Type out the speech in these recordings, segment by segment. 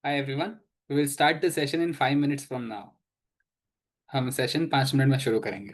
Hi everyone. We will start the session in 5 minutes from now. हम session 5 minute में शुरू करेंगे.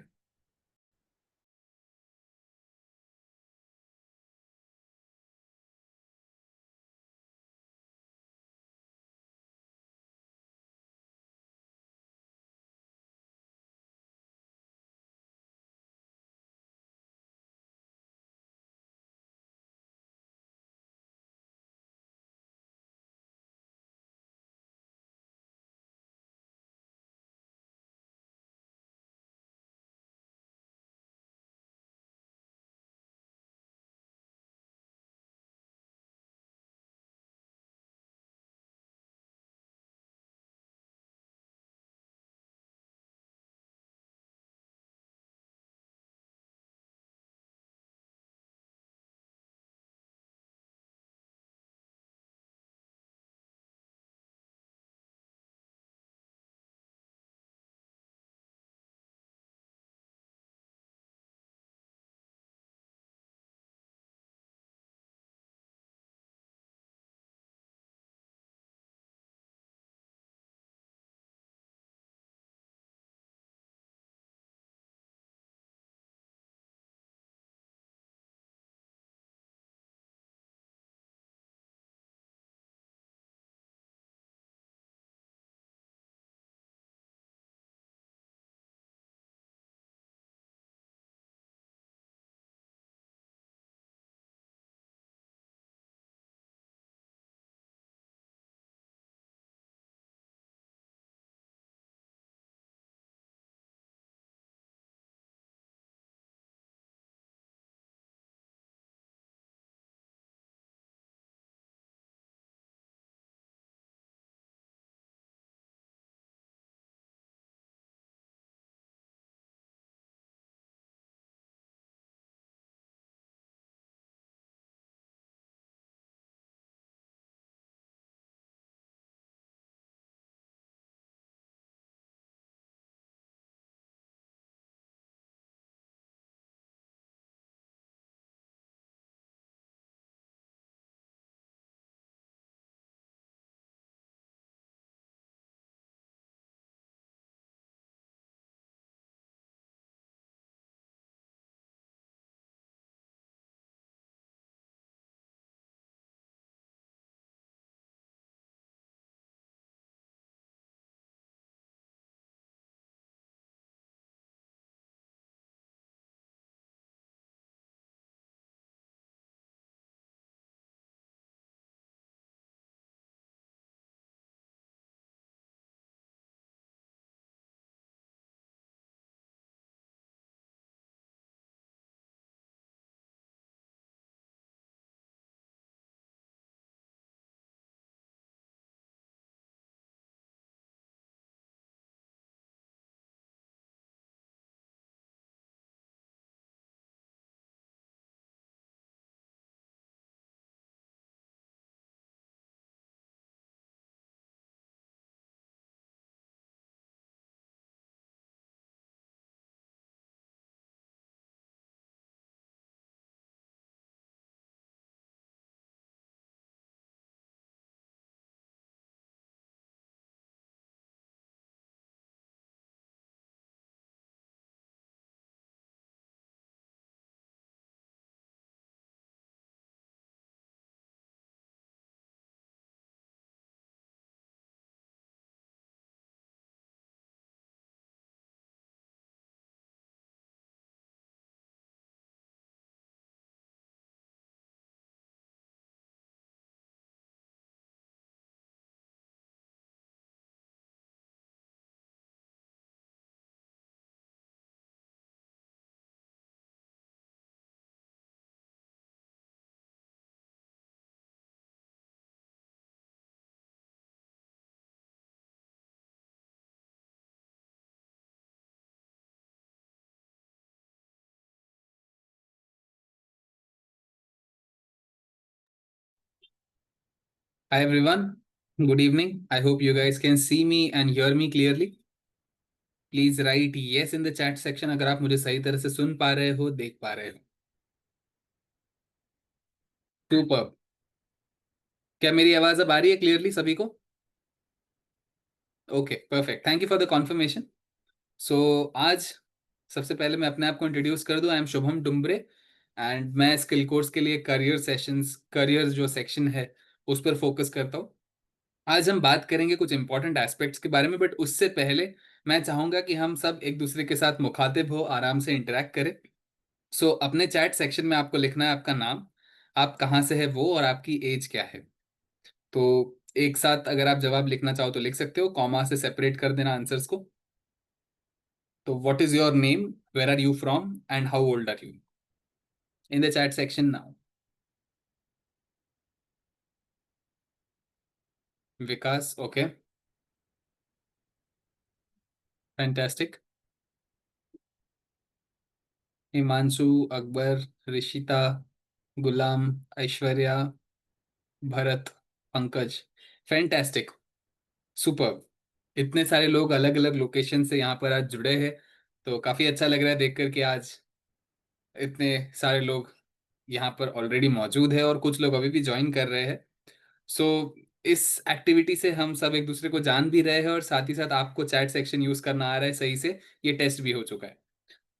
Hi everyone. Good evening. I hope you guys can see me and hear me clearly. Please write yes in the chat section अगर आप मुझे सही तरह से सुन पा रहे हो, देख पा रहे हो. सुपर. क्या मेरी आवाज अब आ रही है क्लियरली सभी को? Okay perfect, thank you for the confirmation. So आज सबसे पहले मैं अपने आप को इंट्रोड्यूस कर दूं। आई एम शुभम डुम्बरे एंड मैं स्किल कोर्स के लिए करियर सेशंस, करियर जो सेक्शन है उस पर फोकस करता हूं। आज हम बात करेंगे कुछ इंपॉर्टेंट एस्पेक्ट्स के बारे में, बट उससे पहले मैं चाहूंगा कि हम सब एक दूसरे के साथ मुखातिब हो, आराम से इंटरेक्ट करें। अपने चैट सेक्शन में आपको लिखना है आपका नाम, आप कहाँ से है वो, और आपकी एज क्या है। तो एक साथ अगर आप जवाब लिखना चाहो तो लिख सकते हो, कॉमा से सेपरेट कर देना आंसर्स को। तो what is your name, where are you from and how old are you, in the chat section now. Vikas, okay, fantastic. Himanshu, Akbar, Rishita, Ghulam, Aishwarya, Bharat, Pankaj, fantastic, super. इतने सारे लोग अलग अलग लोकेशन से यहाँ पर आज जुड़े हैं, तो काफी अच्छा लग रहा है देख कर कि आज इतने सारे लोग यहाँ पर ऑलरेडी मौजूद है और कुछ लोग अभी भी ज्वाइन कर रहे हैं। सो इस एक्टिविटी से हम सब एक दूसरे को जान भी रहे हैं और साथ ही साथ आपको चैट सेक्शन यूज करना आ रहा है सही से, ये टेस्ट भी हो चुका है।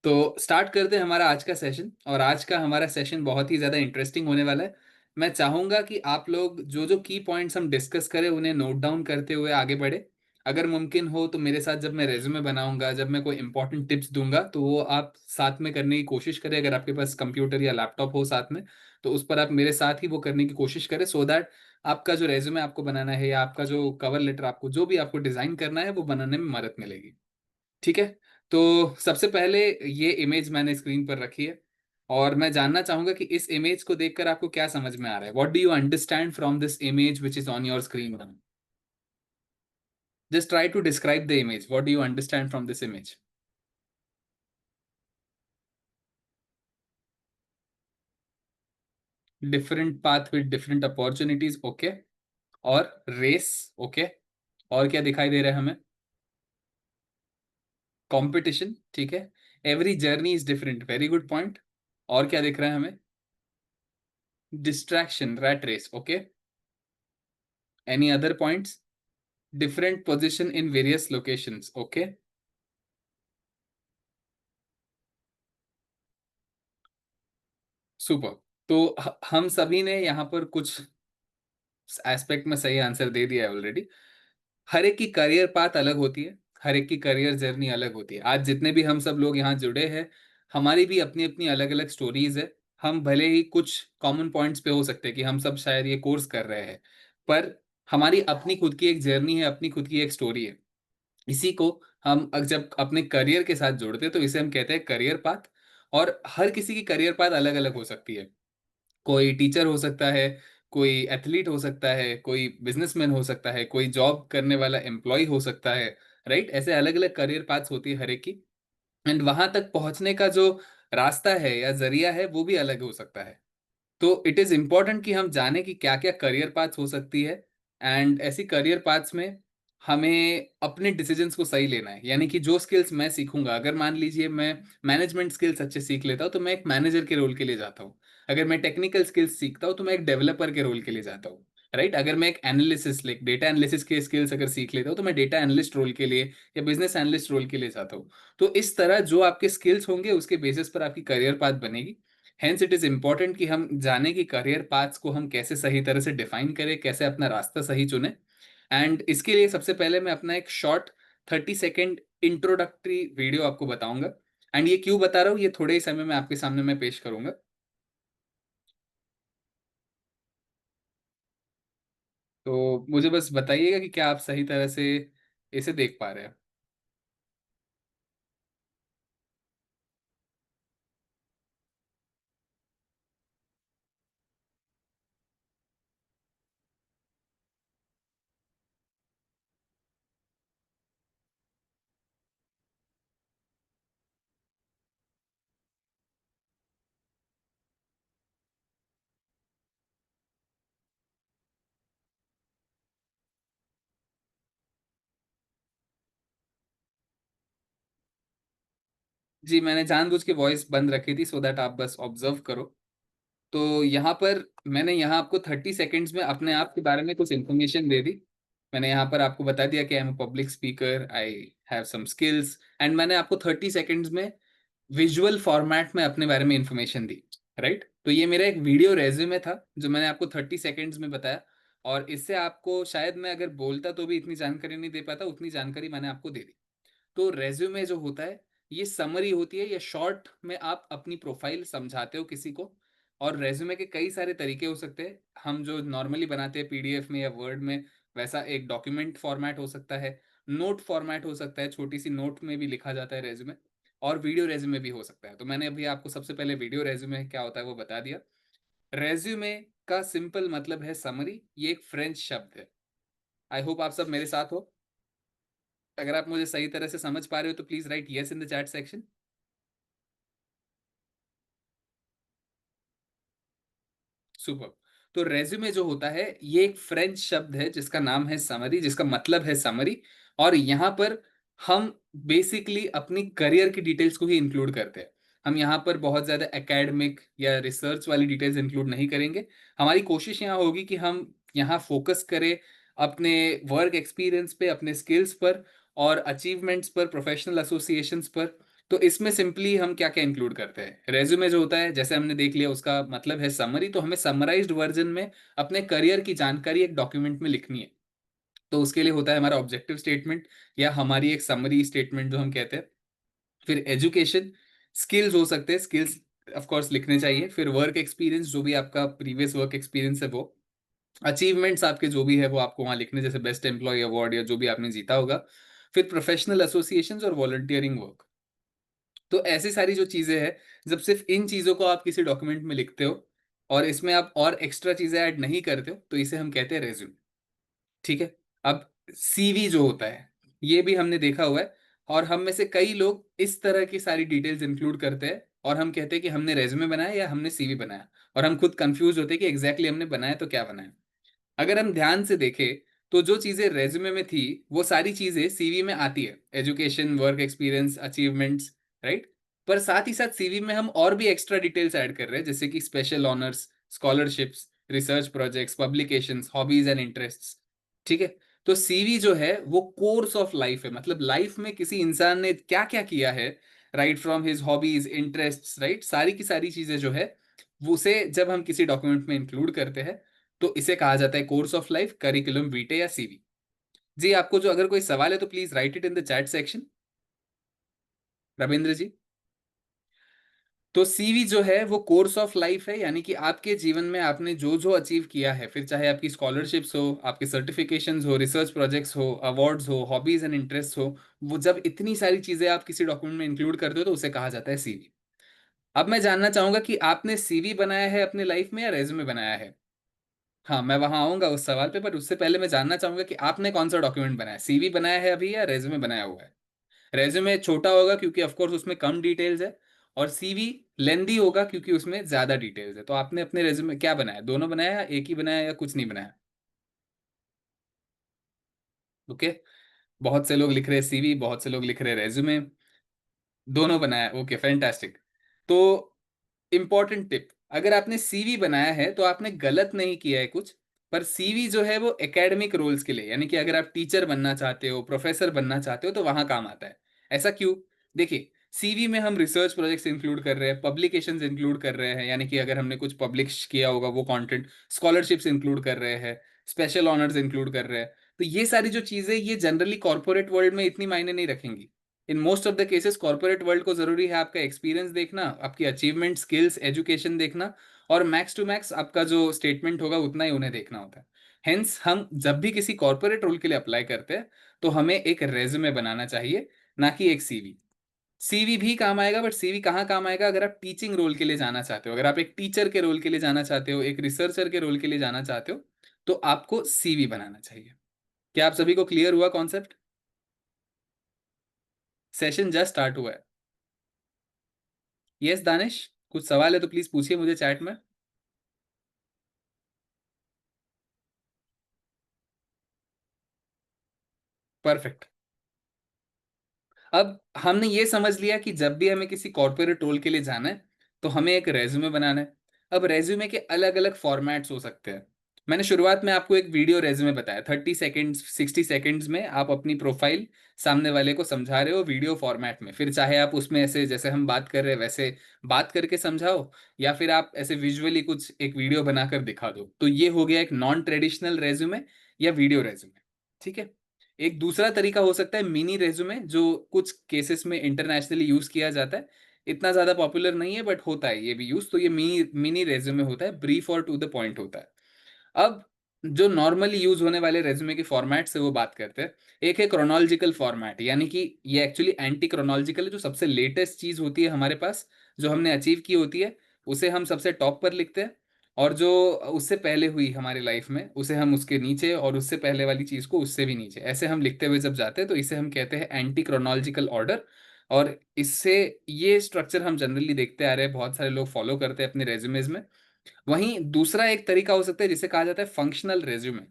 तो स्टार्ट करते हैं हमारा आज का सेशन, और आज का हमारा सेशन बहुत ही ज़्यादा इंटरेस्टिंग होने वाला है। मैं चाहूँगा कि आप लोग जो जो की पॉइंट्स हम डिस्कस करें उन्हें नोट डाउन करते हुए आगे बढ़े। अगर मुमकिन हो तो मेरे साथ जब मैं रेज्यूमे बनाऊंगा, जब मैं कोई इंपॉर्टेंट टिप्स दूंगा, तो वो आप साथ में करने की कोशिश करें। अगर आपके पास कंप्यूटर या लैपटॉप हो साथ में, तो उस पर आप मेरे साथ ही वो करने की कोशिश करें, सो दैट आपका जो रेज्यूमे आपको बनाना है या आपका जो कवर लेटर आपको जो भी आपको डिज़ाइन करना है वो बनाने में मदद मिलेगी। ठीक है। तो सबसे पहले ये इमेज मैंने स्क्रीन पर रखी है, और मैं जानना चाहूंगा कि इस इमेज को देखकर आपको क्या समझ में आ रहा है। What do you understand from this image which is on your screen. Just try to describe the image, what do you understand from this image. Different path with different opportunities, okay. और race, okay. और क्या दिखाई दे रहा है हमें। Competition, ठीक है। Every journey is different, very good point. और क्या दिख रहा है हमें। Distraction, rat race, okay. Any other points. different position in various locations, okay। Super. तो हम सभी ने यहाँ पर कुछ एस्पेक्ट में सही आंसर दे दिया है ऑलरेडी। हर एक की करियर पाथ अलग होती है, हर एक की करियर जर्नी अलग होती है। आज जितने भी हम सब लोग यहाँ जुड़े हैं, हमारी भी अपनी अपनी अलग अलग स्टोरीज है। हम भले ही कुछ कॉमन पॉइंट्स पे हो सकते हैं कि हम सब शायद ये कोर्स कर रहे हैं, पर हमारी अपनी खुद की एक जर्नी है, अपनी खुद की एक स्टोरी है। इसी को हम जब अपने करियर के साथ जोड़ते हैं तो इसे हम कहते हैं करियर पाथ। और हर किसी की करियर पाथ अलग अलग हो सकती है। कोई टीचर हो सकता है, कोई एथलीट हो सकता है, कोई बिजनेसमैन हो सकता है, कोई जॉब करने वाला एम्प्लॉय हो सकता है। राइट, ऐसे अलग अलग करियर पाथ्स होती है हर एक की। एंड वहां तक पहुंचने का जो रास्ता है या जरिया है वो भी अलग हो सकता है। तो इट इज इम्पोर्टेंट कि हम जाने कि क्या क्या करियर पाथ्स हो सकती है। एंड ऐसी करियर पाथ्स में हमें अपने डिसीजंस को सही लेना है। यानी कि जो स्किल्स मैं सीखूंगा, अगर मान लीजिए मैं मैनेजमेंट स्किल्स अच्छे सीख लेता हूँ तो मैं एक मैनेजर के रोल के लिए जाता हूँ। अगर मैं टेक्निकल स्किल्स सीखता हूँ तो मैं एक डेवलपर के रोल के लिए जाता हूँ। राइट, अगर मैं एक एनालिसिस, लाइक डेटा एनालिसिस के स्किल्स अगर सीख लेता हूँ तो मैं डेटा एनालिस्ट रोल के लिए या बिजनेस एनालिस्ट रोल के लिए जाता हूँ। तो इस तरह जो आपके स्किल्स होंगे उसके बेसिस पर आपकी करियर पाथ बनेगी। हेंस इट इज इंपॉर्टेंट कि हम जाने कि करियर पाथ्स को हम कैसे सही तरह से डिफाइन करें, कैसे अपना रास्ता सही चुने। एंड इसके लिए सबसे पहले मैं अपना एक शॉर्ट 30 सेकेंड इंट्रोडक्टरी वीडियो आपको बताऊंगा। एंड ये क्यों बता रहा हूँ, ये थोड़े ही समय में आपके सामने मैं पेश करूंगा। तो मुझे बस बताइएगा कि क्या आप सही तरह से इसे देख पा रहे हैं। जी, मैंने जानबूझ के वॉइस बंद रखी थी सो दैट आप बस ऑब्जर्व करो। तो यहाँ पर मैंने यहाँ आपको 30 सेकेंड्स में अपने आप के बारे में कुछ इन्फॉर्मेशन दे दी। मैंने यहाँ पर आपको बता दिया कि I am a public speaker, I have some skills, and मैंने आपको 30 सेकेंड्स में विजुअल फॉर्मेट में अपने बारे में इंफॉर्मेशन दी। राइट, तो ये मेरा एक वीडियो रेज्यूमे था जो मैंने आपको 30 सेकेंड्स में बताया, और इससे आपको शायद मैं अगर बोलता तो भी इतनी जानकारी नहीं दे पाता, उतनी जानकारी मैंने आपको दे दी। तो रेज्यूमे जो होता है ये समरी होती है, ये शॉर्ट में आप अपनी प्रोफाइल समझाते हो किसी को। और रेज्यूमे के कई सारे तरीके हो सकते हैं, हम जो नॉर्मली बनाते हैं पीडीएफ में या वर्ड में, वैसा एक डॉक्यूमेंट फॉर्मेट हो सकता है, नोट फॉर्मेट हो सकता है, छोटी सी नोट में भी लिखा जाता है रेज्यूमे, और वीडियो रेज्यूमे भी हो सकता है। तो मैंने अभी आपको सबसे पहले वीडियो रेज्यूमे क्या होता है वो बता दिया। रेज्यूमे का सिंपल मतलब है समरी, ये एक फ्रेंच शब्द है। आई होप आप सब मेरे साथ हो। अगर आप मुझे सही तरह से समझ पा रहे हो तो please right yes in the chat section. Super. तो रेज्यूमे जो होता है ये एक फ्रेंच शब्द है जिसका नाम है समरी, जिसका मतलब है समरी। और यहाँ पर हम बेसिकली अपनी करियर की डिटेल्स को ही इंक्लूड करते हैं। हम यहाँ पर बहुत ज्यादा एकेडमिक या रिसर्च वाली डिटेल्स इंक्लूड नहीं करेंगे। हमारी कोशिश यहाँ होगी कि हम यहाँ फोकस करें अपने वर्क एक्सपीरियंस पे, अपने स्किल्स पर, और अचीवमेंट्स पर, प्रोफेशनल एसोसिएशंस पर। तो इसमें सिंपली हम क्या क्या इंक्लूड करते हैं, रेज्यूमे जो होता है जैसे हमने देख लिया उसका मतलब है समरी, तो हमें समराइज्ड वर्जन में अपने करियर की जानकारी एक डॉक्यूमेंट में लिखनी है। तो उसके लिए होता है हमारा ऑब्जेक्टिव स्टेटमेंट, या हमारी एक समरी स्टेटमेंट जो हम कहते हैं। फिर एजुकेशन, स्किल्स हो सकते हैं, स्किल्स ऑफ कोर्स लिखने चाहिए। फिर वर्क एक्सपीरियंस, जो भी आपका प्रीवियस वर्क एक्सपीरियंस है वो। अचीवमेंट्स आपके जो भी है वो आपको वहां लिखने, जैसे बेस्ट एम्प्लॉय अवार्ड या जो भी आपने जीता होगा। फिर प्रोफेशनल एसोसिएशंस और वॉलंटियरिंग वर्क। तो ऐसी सारी जो चीजें हैं, जब सिर्फ इन चीजों को आप किसी डॉक्यूमेंट में लिखते हो और इसमें आप और एक्स्ट्रा चीजें ऐड नहीं करते हो, तो इसे हम कहते हैं रेज्यूम। ठीक है। अब सीवी जो होता है ये भी हमने देखा हुआ है, और हम में से कई लोग इस तरह की सारी डिटेल्स इंक्लूड करते हैं और हम कहते हैं कि हमने रेज्यूमे बनाया या हमने सीवी बनाया, और हम खुद कंफ्यूज होते हैं कि एग्जैक्टली हमने बनाया तो क्या बनाया। अगर हम ध्यान से देखें तो जो चीजें रेज्यूमे में थी वो सारी चीजें सीवी में आती है, education, work experience, achievements. Right. पर साथ ही साथ सीवी में हम और भी एक्स्ट्रा डिटेल्स ऐड कर रहे हैं, जैसे कि special honours, scholarships, research projects, publications, hobbies and interests. ठीक है। तो सीवी जो है वो कोर्स ऑफ लाइफ है, मतलब लाइफ में किसी इंसान ने क्या क्या किया है, right from his hobbies, interests, right, सारी की सारी चीजें जो है वो उसे जब हम किसी डॉक्यूमेंट में इंक्लूड करते हैं तो इसे कहा जाता है कोर्स ऑफ लाइफ, करिकुलम वीटे या सीवी। जी, आपको जो अगर कोई सवाल है तो please write it in the chat section, Ravindra ji. तो सीवी जो है वो कोर्स ऑफ लाइफ है, यानी कि आपके जीवन में आपने जो जो अचीव किया है, फिर चाहे आपकी स्कॉलरशिप्स हो, आपके सर्टिफिकेशंस हो, रिसर्च प्रोजेक्ट्स हो, अवार्ड्स हो, हॉबीज एंड इंटरेस्ट हो, वो जब इतनी सारी चीजें आप किसी डॉक्यूमेंट में इंक्लूड करते हो तो उसे कहा जाता है सीवी। अब मैं जानना चाहूंगा कि आपने सीवी बनाया है अपने लाइफ में या रेज्यूमे बनाया है। हाँ, मैं वहां आऊंगा उस सवाल पे, पर उससे पहले मैं जानना चाहूंगा कि आपने कौन सा डॉक्यूमेंट बनाया है, सीवी बनाया है अभी या रेज्यूमे बनाया हुआ है। रेज्यूमे छोटा होगा क्योंकि ऑफ कोर्स उसमें कम डिटेल्स है, और सीवी लेंदी होगा क्योंकि उसमें ज्यादा डिटेल्स है। तो आपने अपने रेज्यूमे क्या बनाया, दोनों बनाया या एक ही बनाया या कुछ नहीं बनाया। ओके। बहुत से लोग लिख रहे हैं सीवी, बहुत से लोग लिख रहे हैं रेज्यूमे। दोनों बनाया, ओके फैंटास्टिक। तो इंपॉर्टेंट टिप, अगर आपने सीवी बनाया है तो आपने गलत नहीं किया है कुछ। पर सीवी जो है वो एकेडमिक रोल्स के लिए, यानी कि अगर आप टीचर बनना चाहते हो, प्रोफेसर बनना चाहते हो तो वहां काम आता है। ऐसा क्यों? देखिए, सीवी में हम रिसर्च प्रोजेक्ट्स इंक्लूड कर रहे हैं, पब्लिकेशंस इंक्लूड कर रहे हैं, यानी कि अगर हमने कुछ पब्लिश किया होगा वो कंटेंट, स्कॉलरशिप्स इंक्लूड कर रहे हैं, स्पेशल ऑनर्स इंक्लूड कर रहे हैं। तो ये सारी जो चीजें ये जनरली कॉर्पोरेट वर्ल्ड में इतनी मायने नहीं रखेंगी। In most of the cases corporate world को जरूरी है आपका एक्सपीरियंस देखना, आपकी अचीवमेंट, स्किल्स, एजुकेशन देखना, और मैक्स टू मैक्स आपका जो स्टेटमेंट होगा उतना ही उन्हें देखना होता है। हेंस हम जब भी किसी कॉर्पोरेट रोल के लिए अप्लाई करते हैं तो हमें एक रेज्यूमे बनाना चाहिए, ना कि एक सीवी। सीवी भी काम आएगा, बट सीवी कहाँ काम आएगा, अगर आप टीचिंग रोल के लिए जाना चाहते हो, अगर आप एक टीचर के रोल के लिए जाना चाहते हो, एक रिसर्चर के रोल के लिए जाना चाहते हो, तो आपको सीवी बनाना चाहिए। क्या आप सभी को क्लियर हुआ कॉन्सेप्ट? सेशन जस्ट स्टार्ट हुआ है। यस दानिश, कुछ सवाल है तो प्लीज पूछिए मुझे चैट में। परफेक्ट। अब हमने ये समझ लिया कि जब भी हमें किसी कॉर्पोरेट रोल के लिए जाना है तो हमें एक रेज्यूमे बनाना है। अब रेज्यूमे के अलग अलग फॉर्मेट्स हो सकते हैं। मैंने शुरुआत में आपको एक वीडियो रेज्यूमे बताया, 30 सेकेंड्स 60 सेकेंड्स में आप अपनी प्रोफाइल सामने वाले को समझा रहे हो वीडियो फॉर्मेट में। फिर चाहे आप उसमें ऐसे जैसे हम बात कर रहे हैं वैसे बात करके समझाओ, या फिर आप ऐसे विजुअली कुछ एक वीडियो बनाकर दिखा दो। तो ये हो गया एक नॉन ट्रेडिशनल रेज्यूमे या वीडियो रेज्यूमे। ठीक है। एक दूसरा तरीका हो सकता है मिनी रेज्यूमे, जो कुछ केसेस में इंटरनेशनली यूज किया जाता है। इतना ज्यादा पॉपुलर नहीं है बट होता है ये भी यूज। तो ये मिनी मिनी रेज्यूमे होता है, ब्रीफ और टू द पॉइंट होता है। अब जो नॉर्मली यूज होने वाले रेज्यूमे की फॉर्मेट से वो बात करते हैं। एक है क्रोनोलॉजिकल फॉर्मेट, यानी कि ये एक्चुअली एंटी क्रोनोलॉजिकल है। जो सबसे लेटेस्ट चीज होती है हमारे पास, जो हमने अचीव की होती है, उसे हम सबसे टॉप पर लिखते हैं। और जो उससे पहले हुई हमारी लाइफ में उसे हम उसके नीचे, और उससे पहले वाली चीज को उससे भी नीचे, ऐसे हम लिखते हुए जब जाते हैं तो इसे हम कहते हैं एंटी क्रोनोलॉजिकल ऑर्डर। और इससे ये स्ट्रक्चर हम जनरली देखते आ रहे हैं, बहुत सारे लोग फॉलो करते हैं अपने रेज्यूमेज में। वहीं दूसरा एक तरीका हो सकता है जिसे कहा जाता है फंक्शनल रेज्यूमे।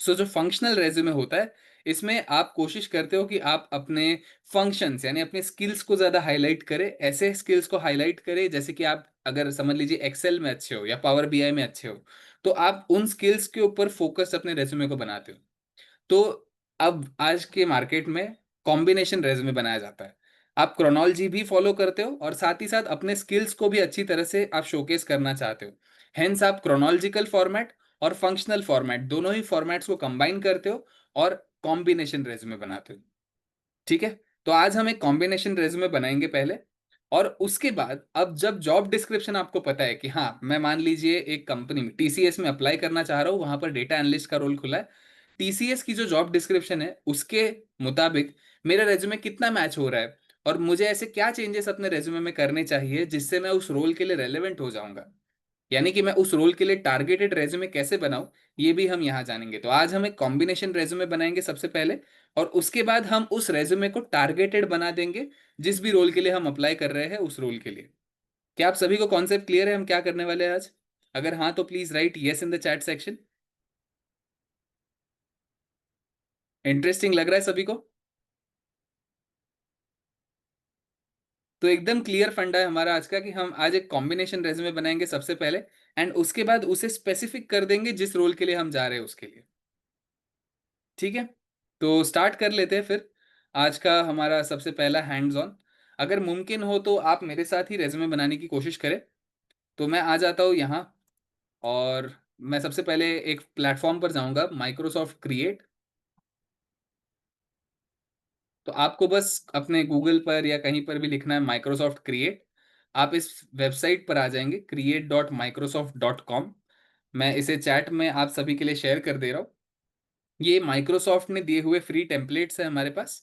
सो जो फंक्शनल रेज्यूमे होता है, इसमें आप कोशिश करते हो कि आप अपने फंक्शंस यानी अपने स्किल्स को ज्यादा हाईलाइट करें। ऐसे स्किल्स को हाईलाइट करें जैसे कि आप अगर समझ लीजिए एक्सेल में अच्छे हो या पावर बीआई में अच्छे हो, तो आप उन स्किल्स के ऊपर फोकस अपने रेज्यूमे को बनाते हो। तो अब आज के मार्केट में कॉम्बिनेशन रेज्यूमे बनाया जाता है। आप क्रोनोलॉजी भी फॉलो करते हो और साथ ही साथ अपने स्किल्स को भी अच्छी तरह से आप शोकेस करना चाहते हो। हेंस आप क्रोनोलॉजिकल फॉर्मेट और फंक्शनल फॉर्मेट दोनों ही फॉर्मेट्स को कंबाइन करते हो और कॉम्बिनेशन रेज्यूमे बनाते हो। ठीक है। तो आज हम एक कॉम्बिनेशन रेज्यूमे बनाएंगे पहले, और उसके बाद अब जब जॉब डिस्क्रिप्शन आपको पता है कि हाँ, मैं मान लीजिए एक कंपनी में टीसीएस में अप्लाई करना चाह रहा हूँ, वहां पर डेटा एनालिस्ट का रोल खुला है। टीसीएस की जो जॉब डिस्क्रिप्शन है उसके मुताबिक मेरा रेज्यूमे कितना मैच हो रहा है, और मुझे ऐसे क्या चेंजेस अपने रेज्यूमे में करने चाहिए जिससे मैं उस रोल के लिए रेलेवेंट हो जाऊंगा, यानी कि मैं उस रोल के लिए टारगेटेड रेज्यूमे कैसे बनाऊं, ये भी हम यहाँ जानेंगे। तो आज हम एक कॉम्बिनेशन रेज्यूमे बनाएंगे सबसे पहले, और उसके बाद हम उस रेज्यूमे को टारगेटेड बना देंगे जिस भी रोल के लिए हम अप्लाई कर रहे हैं उस रोल के लिए। क्या आप सभी को कॉन्सेप्ट क्लियर है हम क्या करने वाले हैं आज? अगर हाँ तो please right yes in the chat section. Interesting लग रहा है सभी को? तो एकदम क्लियर फंडा है हमारा आज का कि हम आज एक कॉम्बिनेशन रेज्यूमे बनाएंगे सबसे पहले, एंड उसके बाद उसे स्पेसिफिक कर देंगे जिस रोल के लिए हम जा रहे हैं उसके लिए। ठीक है। तो स्टार्ट कर लेते हैं फिर आज का हमारा सबसे पहला हैंड्स ऑन। अगर मुमकिन हो तो आप मेरे साथ ही रेज्यूमे बनाने की कोशिश करें। तो मैं आ जाता हूँ यहाँ, और मैं सबसे पहले एक प्लेटफॉर्म पर जाऊंगा, माइक्रोसॉफ्ट क्रिएट। तो आपको बस अपने गूगल पर या कहीं पर भी लिखना है माइक्रोसॉफ्ट क्रिएट। आप इस वेबसाइट पर आ जाएंगे create.microsoft.com। मैं इसे चैट में आप सभी के लिए शेयर कर दे रहा हूँ। ये माइक्रोसॉफ्ट ने दिए हुए फ्री टेम्पलेट्स है हमारे पास।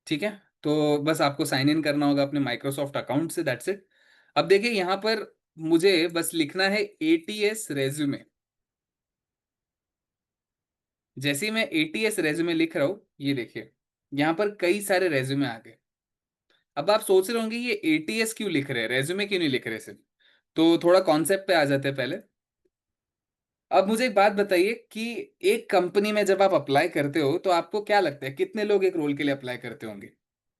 ठीक है। तो बस आपको साइन इन करना होगा अपने माइक्रोसॉफ्ट अकाउंट से, दैट्स इट। अब देखिए यहाँ पर मुझे बस लिखना है एटीएस रेज्यूमे। जैसे ही मैं एटीएस रेज्यूमे लिख रहा हूँ, ये देखिए यहाँ पर कई सारे रेज्यूमे आ गए। अब आप सोच रहे होंगे ये एटीएस क्यों लिख रहे हैं, रेज्यूमे क्यों नहीं लिख रहे सिर्फ? तो थोड़ा कॉन्सेप्ट पे आ जाते हैं पहले। अब मुझे एक बात बताइए कि एक कंपनी में जब आप अप्लाई करते हो तो आपको क्या लगता है कितने लोग एक रोल के लिए अप्लाई करते होंगे?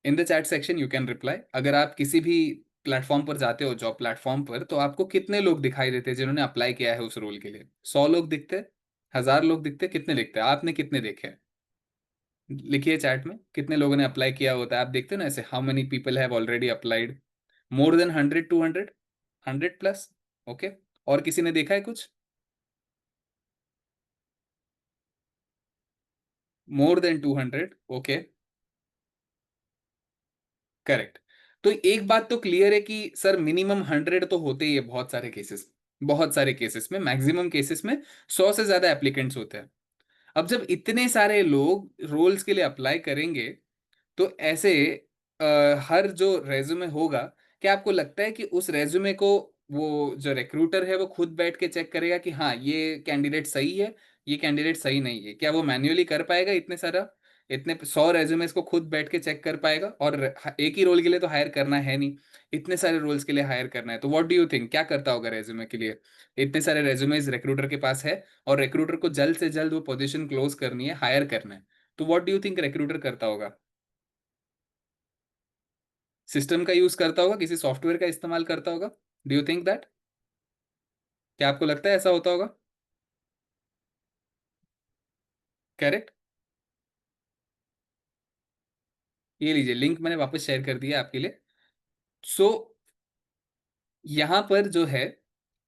इन the chat section you can reply. अगर आप किसी भी प्लेटफॉर्म पर जाते हो, जॉब प्लेटफॉर्म पर, तो आपको कितने लोग दिखाई देते हैं जिन्होंने अप्लाई किया है उस रोल के लिए? 100 लोग दिखते हैं? 1000 लोग दिखते हैं? कितने दिखते हैं? आपने कितने देखे हैं? लिखिए चैट में कितने लोगों ने अप्लाई किया होता है। आप देखते हो ना ऐसे, how many people have already applied? More than 100, 200, 100+? Okay. और किसी ने देखा है कुछ? More than 200? ओके। करेक्ट। तो एक बात तो क्लियर है कि सर मिनिमम 100 तो होते ही है बहुत सारे केसेस। बहुत सारे केसेस में, मैक्सिमम केसेस में 100 से ज्यादा एप्लीकेंट्स होते हैं। अब जब इतने सारे लोग रोल्स के लिए अप्लाई करेंगे, तो ऐसे हर जो रेज्यूमे होगा, क्या आपको लगता है कि उस रेज्यूमे को वो जो रिक्रूटर है वो खुद बैठ के चेक करेगा कि हाँ ये कैंडिडेट सही है, ये कैंडिडेट सही नहीं है? क्या वो मैन्युअली कर पाएगा? इतने 100 रेज्यूमेस को खुद बैठ के चेक कर पाएगा? और एक ही रोल के लिए तो हायर करना है नहीं, इतने सारे रोल्स के लिए हायर करना है। तो व्हाट डू यू थिंक क्या करता होगा रेज्यूमे के लिए? इतने सारे रेज्यूमेस रिक्रूटर के पास है, और रिक्रूटर को जल्द से जल्द वो पोजीशन क्लोज करनी है, हायर करना है। तो what do you think recruiter करता होगा? सिस्टम का यूज करता होगा, किसी सॉफ्टवेयर का इस्तेमाल करता होगा। Do you think that? क्या आपको लगता है ऐसा होता होगा? करेक्ट। ये लीजिए, लिंक मैंने वापस शेयर कर दिया आपके लिए। सो यहां पर जो है,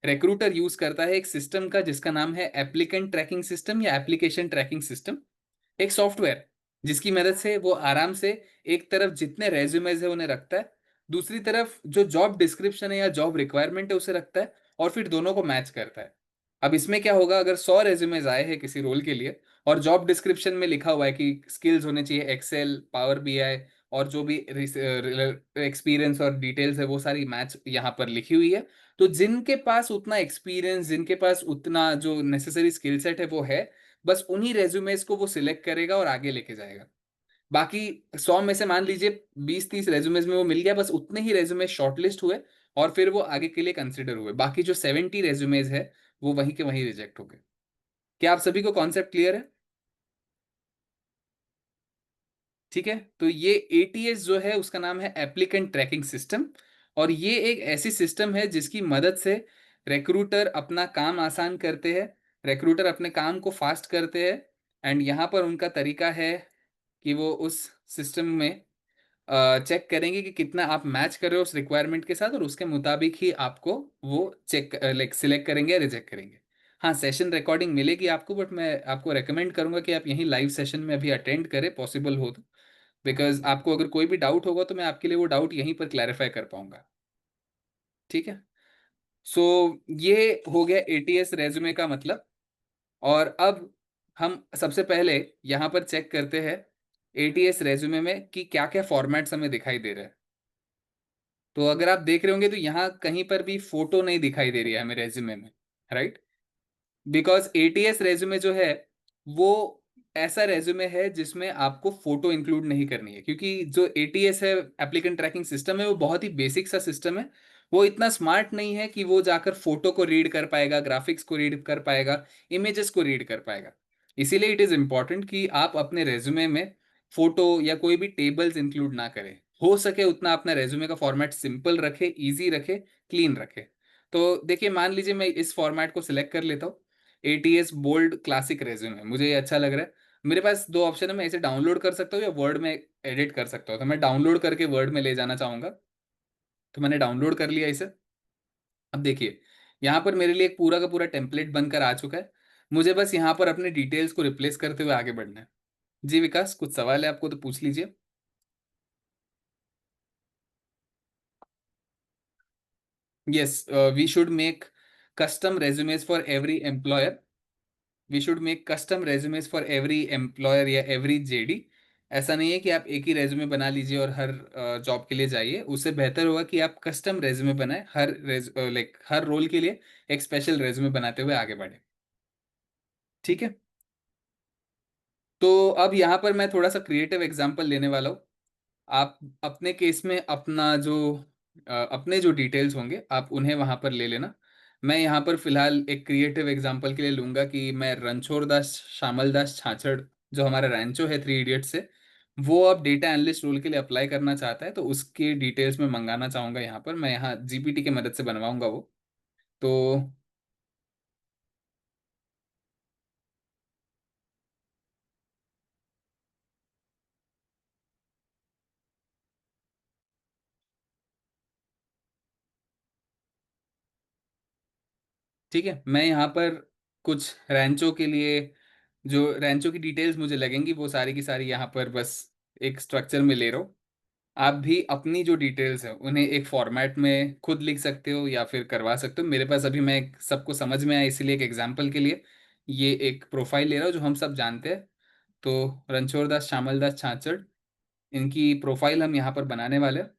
रिक्रूटर यूज करता है एक सिस्टम का जिसका नाम है एप्लीकेंट ट्रैकिंग सिस्टम या एप्लीकेशन ट्रैकिंग सिस्टम। एक सॉफ्टवेयर जिसकी मदद से वो आराम से एक तरफ जितने रेज्यूमेज है उन्हें रखता है, दूसरी तरफ जो जॉब डिस्क्रिप्शन है या जॉब रिक्वायरमेंट है उसे रखता है, और फिर दोनों को मैच करता है। अब इसमें क्या होगा, अगर 100 रेज्यूमेज आए हैं किसी रोल के लिए और जॉब डिस्क्रिप्शन में लिखा हुआ है कि स्किल्स होने चाहिए एक्सेल, पावर बीआई, और जो भी एक्सपीरियंस और डिटेल्स है वो सारी मैच यहाँ पर लिखी हुई है, तो जिनके पास उतना एक्सपीरियंस, जिनके पास उतना जो नेसेसरी स्किल सेट है वो है, बस उन्हीं रेज्यूमेस को वो सिलेक्ट करेगा और आगे लेके जाएगा। बाकी 100 में से मान लीजिए 20-30 रेज्यूमेस में वो मिल गया, बस उतने ही रेज्यूमे शॉर्टलिस्ट हुए और फिर वो आगे के लिए कंसिडर हुए। बाकी जो 70 रेज्यूमेज है वो वहीं के वहीं रिजेक्ट हो गए। क्या आप सभी को कॉन्सेप्ट क्लियर है? ठीक है, तो ये एटीएस जो है उसका नाम है एप्लीकेंट ट्रैकिंग सिस्टम, और ये एक ऐसी सिस्टम है जिसकी मदद से रिक्रूटर अपना काम आसान करते हैं, रिक्रूटर अपने काम को फास्ट करते हैं। एंड यहाँ पर उनका तरीका है कि वो उस सिस्टम में चेक करेंगे कि कितना आप मैच कर रहे हो उस रिक्वायरमेंट के साथ, और उसके मुताबिक ही आपको वो चेक लाइक सिलेक्ट करेंगे या रिजेक्ट करेंगे। हाँ, सेशन रिकॉर्डिंग मिलेगी आपको, बट मैं आपको रेकमेंड करूंगा कि आप यहीं लाइव सेशन में अभी अटेंड करें, पॉसिबल हो तो। बिकॉज आपको अगर कोई भी डाउट होगा तो मैं आपके लिए वो डाउट यहीं पर क्लैरिफाई कर पाऊंगा। ठीक है। सो ये हो गया एटीएस रेज्यूमे का मतलब। और अब हम सबसे पहले यहाँ पर चेक करते हैं एटीएस रेज्यूमे में कि क्या क्या फॉर्मेट्स हमें दिखाई दे रहे हैं। तो अगर आप देख रहे होंगे तो यहाँ कहीं पर भी फोटो नहीं दिखाई दे रही है हमें रेज्यूमे में, राइट? बिकॉज एटीएस रेज्यूमे जो है वो ऐसा रेज्यूमे है जिसमें आपको फोटो इंक्लूड नहीं करनी है, क्योंकि जो एटीएस है, एप्लीकेंट ट्रैकिंग सिस्टम है, वो बहुत ही बेसिक सा सिस्टम है। वो इतना स्मार्ट नहीं है कि वो जाकर फोटो को रीड कर पाएगा, ग्राफिक्स को रीड कर पाएगा, इमेजेस को रीड कर पाएगा। इसीलिए इट इज इंपॉर्टेंट कि आप अपने रेज्यूमे में फोटो या कोई भी टेबल्स इंक्लूड ना करें। हो सके उतना अपना रेज्यूमे का फॉर्मेट सिंपल रखे, इजी रखे, क्लीन रखे। तो देखिए, मान लीजिए मैं इस फॉर्मेट को सिलेक्ट कर लेता हूँ, एटीएस बोल्ड क्लासिक रेज्यूमे, मुझे ये अच्छा लग रहा है। मेरे पास दो ऑप्शन है, मैं इसे डाउनलोड कर सकता हूँ या वर्ड में एडिट कर सकता हूँ, तो मैं डाउनलोड करके वर्ड में ले जाना चाहूंगा। तो मैंने डाउनलोड कर लिया इसे। अब देखिए, यहाँ पर मेरे लिए एक पूरा का पूरा टेम्पलेट बनकर आ चुका है। मुझे बस यहाँ पर अपने डिटेल्स को रिप्लेस करते हुए आगे बढ़ना है। जी विकास, कुछ सवाल है आपको तो पूछ लीजिए। Yes, we should make custom resumes for every employer. We should make custom resumes for every employer या एवरी जेडी। ऐसा नहीं है कि आप एक ही रेज्यूमे बना लीजिए और हर जॉब के लिए जाइए। उससे बेहतर होगा कि आप कस्टम रेज्यूमे बनाए, हर लाइक हर रोल के लिए एक स्पेशल रेज्यूमे बनाते हुए आगे बढ़े। ठीक है। तो अब यहाँ पर मैं थोड़ा सा क्रिएटिव एग्जांपल लेने वाला हूँ। आप अपने केस में अपना जो अपने जो डिटेल्स होंगे आप उन्हें वहां पर ले लेना। मैं यहाँ पर फिलहाल एक क्रिएटिव एग्जांपल के लिए लूंगा कि मैं रणछोड़ दास श्यामल दास छाछड़, जो हमारा रैंचो है 3 इडियट से, वो अब डेटा एनालिस्ट रोल के लिए अप्लाई करना चाहता है, तो उसके डिटेल्स में मंगाना चाहूंगा। यहाँ पर मैं यहाँ जीपीटी की मदद से बनवाऊंगा वो। तो ठीक है, मैं यहाँ पर कुछ रैंचो के लिए, जो रैंचो की डिटेल्स मुझे लगेंगी वो सारी की सारी यहाँ पर बस एक स्ट्रक्चर में ले रहा हूँ। आप भी अपनी जो डिटेल्स है उन्हें एक फॉर्मेट में खुद लिख सकते हो या फिर करवा सकते हो। मेरे पास अभी, मैं सबको समझ में आया इसलिए एक एग्जांपल के लिए ये एक प्रोफाइल ले रहा हूँ जो हम सब जानते हैं। तो रणछोड़ दास श्यामल दास छाछड़, इनकी प्रोफाइल हम यहाँ पर बनाने वाले हैं।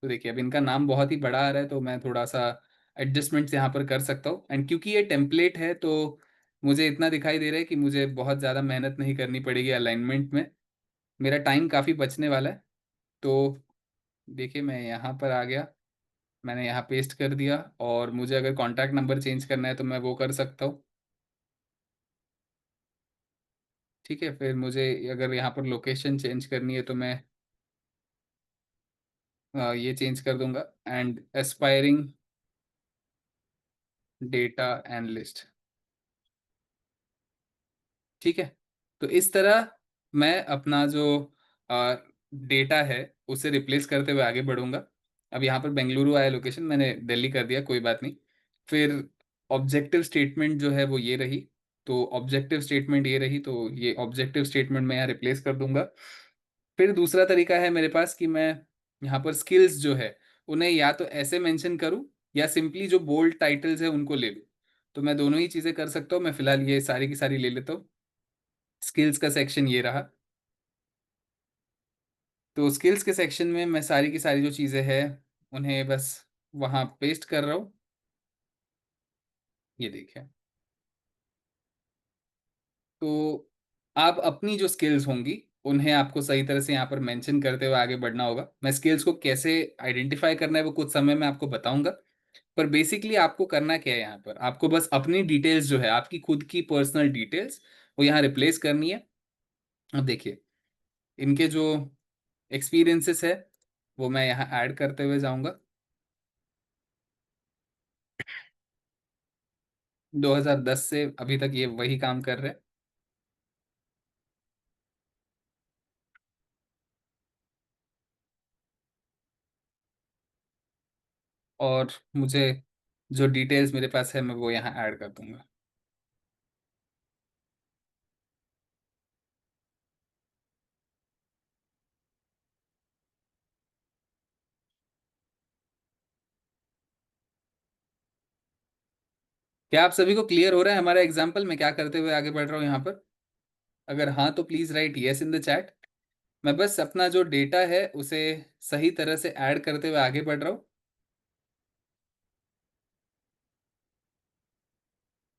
तो देखिए, अब इनका नाम बहुत ही बड़ा आ रहा है तो मैं थोड़ा सा एडजस्टमेंट्स यहाँ पर कर सकता हूँ। एंड क्योंकि ये टेम्पलेट है तो मुझे इतना दिखाई दे रहा है कि मुझे बहुत ज़्यादा मेहनत नहीं करनी पड़ेगी अलाइनमेंट में। मेरा टाइम काफ़ी बचने वाला है। तो देखिए, मैं यहाँ पर आ गया, मैंने यहाँ पेस्ट कर दिया, और मुझे अगर कॉन्टैक्ट नंबर चेंज करना है तो मैं वो कर सकता हूँ। ठीक है, फिर मुझे अगर यहाँ पर लोकेशन चेंज करनी है तो मैं ये चेंज कर दूंगा, एंड एस्पायरिंग डेटा एनालिस्ट। ठीक है। तो इस तरह मैं अपना जो डेटा है उसे रिप्लेस करते हुए आगे बढ़ूंगा। अब यहाँ पर बेंगलुरु आया लोकेशन, मैंने दिल्ली कर दिया, कोई बात नहीं। फिर ऑब्जेक्टिव स्टेटमेंट जो है वो ये रही। तो ऑब्जेक्टिव स्टेटमेंट ये रही, तो ये ऑब्जेक्टिव स्टेटमेंट मैं यहाँ रिप्लेस कर दूंगा। फिर दूसरा तरीका है मेरे पास कि मैं यहाँ पर स्किल्स जो है उन्हें या तो ऐसे मेंशन करूँ या सिंपली जो बोल्ड टाइटल्स है उनको ले लूँ। तो मैं दोनों ही चीज़ें कर सकता हूँ। मैं फिलहाल ये सारी की सारी ले लेता हूँ। स्किल्स का सेक्शन ये रहा। तो स्किल्स के सेक्शन में मैं सारी की सारी जो चीज़ें हैं उन्हें बस वहाँ पेस्ट कर रहा हूँ। ये देखिए। तो आप अपनी जो स्किल्स होंगी उन्हें आपको सही तरह से यहाँ पर मेंशन करते हुए आगे बढ़ना होगा। मैं स्किल्स को कैसे आइडेंटिफाई करना है वो कुछ समय में आपको बताऊंगा। पर बेसिकली आपको करना क्या है, यहाँ पर आपको बस अपनी डिटेल्स जो है, आपकी खुद की पर्सनल डिटेल्स, वो यहाँ रिप्लेस करनी है। अब देखिए, इनके जो एक्सपीरियंसेस है वो मैं यहाँ ऐड करते हुए जाऊंगा। 2010 से अभी तक ये वही काम कर रहे हैं। और मुझे जो डिटेल्स मेरे पास है मैं वो यहाँ ऐड कर दूंगा। क्या आप सभी को क्लियर हो रहा है हमारा एग्जाम्पल, मैं क्या करते हुए आगे बढ़ रहा हूँ यहाँ पर? अगर हाँ तो please right yes in the chat. मैं बस अपना जो डेटा है उसे सही तरह से ऐड करते हुए आगे बढ़ रहा हूँ।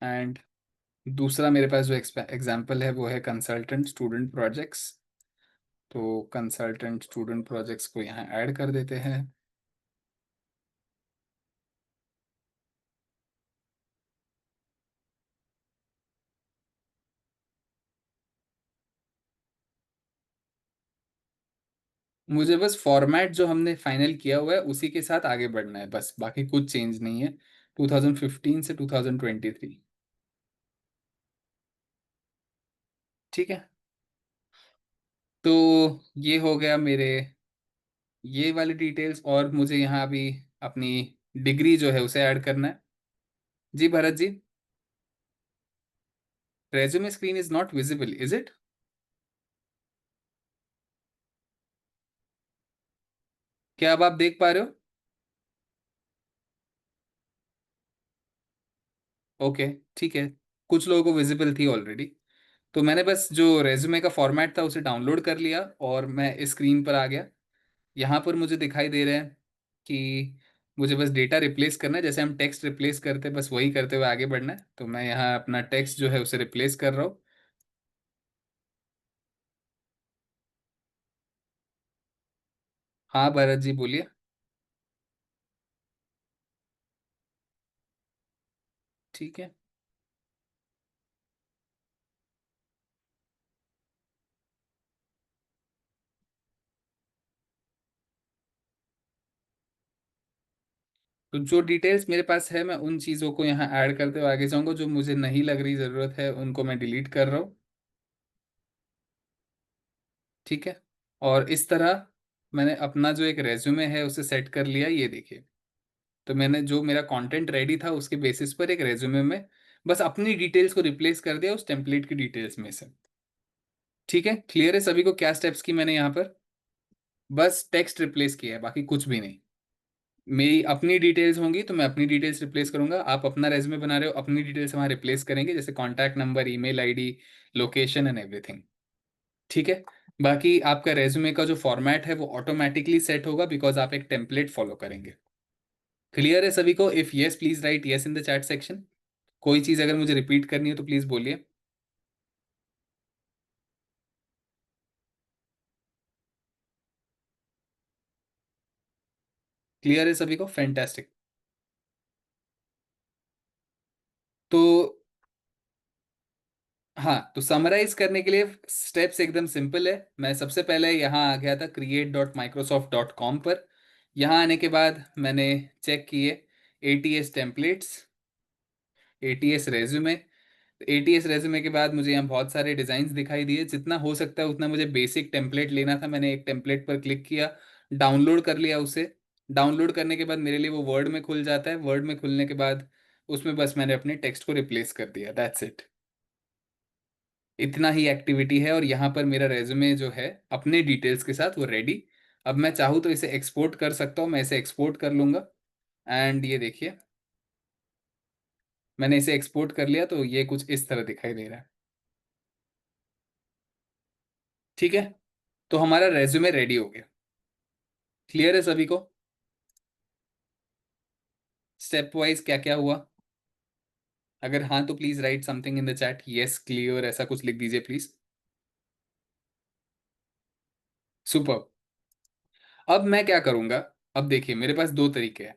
एंड दूसरा मेरे पास जो एग्जाम्पल है वो है कंसल्टेंट स्टूडेंट प्रोजेक्ट्स। तो कंसल्टेंट स्टूडेंट प्रोजेक्ट्स को यहाँ ऐड कर देते हैं। मुझे बस फॉर्मेट जो हमने फाइनल किया हुआ है उसी के साथ आगे बढ़ना है, बस बाकी कुछ चेंज नहीं है। 2015 से 2023। ठीक है। तो ये हो गया मेरे ये वाली डिटेल्स, और मुझे यहाँ अभी अपनी डिग्री जो है उसे ऐड करना है। जी Bharat ji. Resume screen is not visible, is it? क्या अब आप देख पा रहे हो? ओके, ठीक है। कुछ लोगों को विजिबल थी ऑलरेडी। तो मैंने बस जो रेज्यूमे का फॉर्मेट था उसे डाउनलोड कर लिया और मैं इस स्क्रीन पर आ गया। यहाँ पर मुझे दिखाई दे रहा है कि मुझे बस डेटा रिप्लेस करना है, जैसे हम टेक्स्ट रिप्लेस करते हैं बस वही करते हुए आगे बढ़ना है। तो मैं यहाँ अपना टेक्स्ट जो है उसे रिप्लेस कर रहा हूँ। हाँ भरत जी बोलिए। ठीक है। तो जो डिटेल्स मेरे पास है मैं उन चीज़ों को यहाँ ऐड करते हुए आगे जाऊंगा। जो मुझे नहीं लग रही ज़रूरत है उनको मैं डिलीट कर रहा हूँ। ठीक है। और इस तरह मैंने अपना जो एक रेज्यूमे है उसे सेट कर लिया, ये देखिए। तो मैंने जो मेरा कंटेंट रेडी था उसके बेसिस पर एक रेज्यूमे में बस अपनी डिटेल्स को रिप्लेस कर दिया उस टेम्पलेट की डिटेल्स में से। ठीक है, क्लियर है सभी को क्या स्टेप्स की मैंने यहाँ पर? बस टेक्स्ट रिप्लेस किया है, बाकी कुछ भी नहीं। मेरी अपनी डिटेल्स होंगी तो मैं अपनी डिटेल्स रिप्लेस करूंगा। आप अपना रेज्यूमे बना रहे हो, अपनी डिटेल्स वहाँ रिप्लेस करेंगे, जैसे contact number, email ID, location and everything. ठीक है। बाकी आपका रेज्यूमे का जो फॉर्मेट है वो ऑटोमेटिकली सेट होगा बिकॉज आप एक टेम्पलेट फॉलो करेंगे। क्लियर है सभी को? If yes please right yes in the chat section. कोई चीज़ अगर मुझे रिपीट करनी है तो प्लीज बोलिए। क्लियर है सभी को? फैंटास्टिक। तो हाँ, तो समराइज करने के लिए स्टेप्स एकदम सिंपल है। मैं सबसे पहले यहाँ आ गया था create.microsoft.com पर। यहाँ आने के बाद मैंने चेक किए ATS templates, ATS resume. ATS resume के बाद मुझे यहाँ बहुत सारे डिजाइन्स दिखाई दिए, जितना हो सकता है उतना मुझे बेसिक टेम्पलेट लेना था। मैंने एक टेम्पलेट पर क्लिक किया, डाउनलोड कर लिया उसे। डाउनलोड करने के बाद मेरे लिए वो वर्ड में खुल जाता है। वर्ड में खुलने के बाद उसमें बस मैंने अपने टेक्स्ट को रिप्लेस कर दिया, दैट्स इट। इतना ही एक्टिविटी है और यहाँ पर मेरा रेज्यूमे जो है अपने डिटेल्स के साथ वो रेडी। अब मैं चाहूँ तो इसे एक्सपोर्ट कर सकता हूँ, मैं इसे एक्सपोर्ट कर लूंगा। एंड ये देखिए, मैंने इसे एक्सपोर्ट कर लिया तो ये कुछ इस तरह दिखाई दे रहा है। ठीक है, तो हमारा रेज्यूमे रेडी हो गया। क्लियर है सभी को? स्टेप वाइज क्या क्या हुआ? अगर हाँ तो please right something in the chat, yes clear ऐसा कुछ लिख दीजिए प्लीज। सुपर। अब मैं क्या करूंगा? अब देखिए मेरे पास दो तरीके हैं।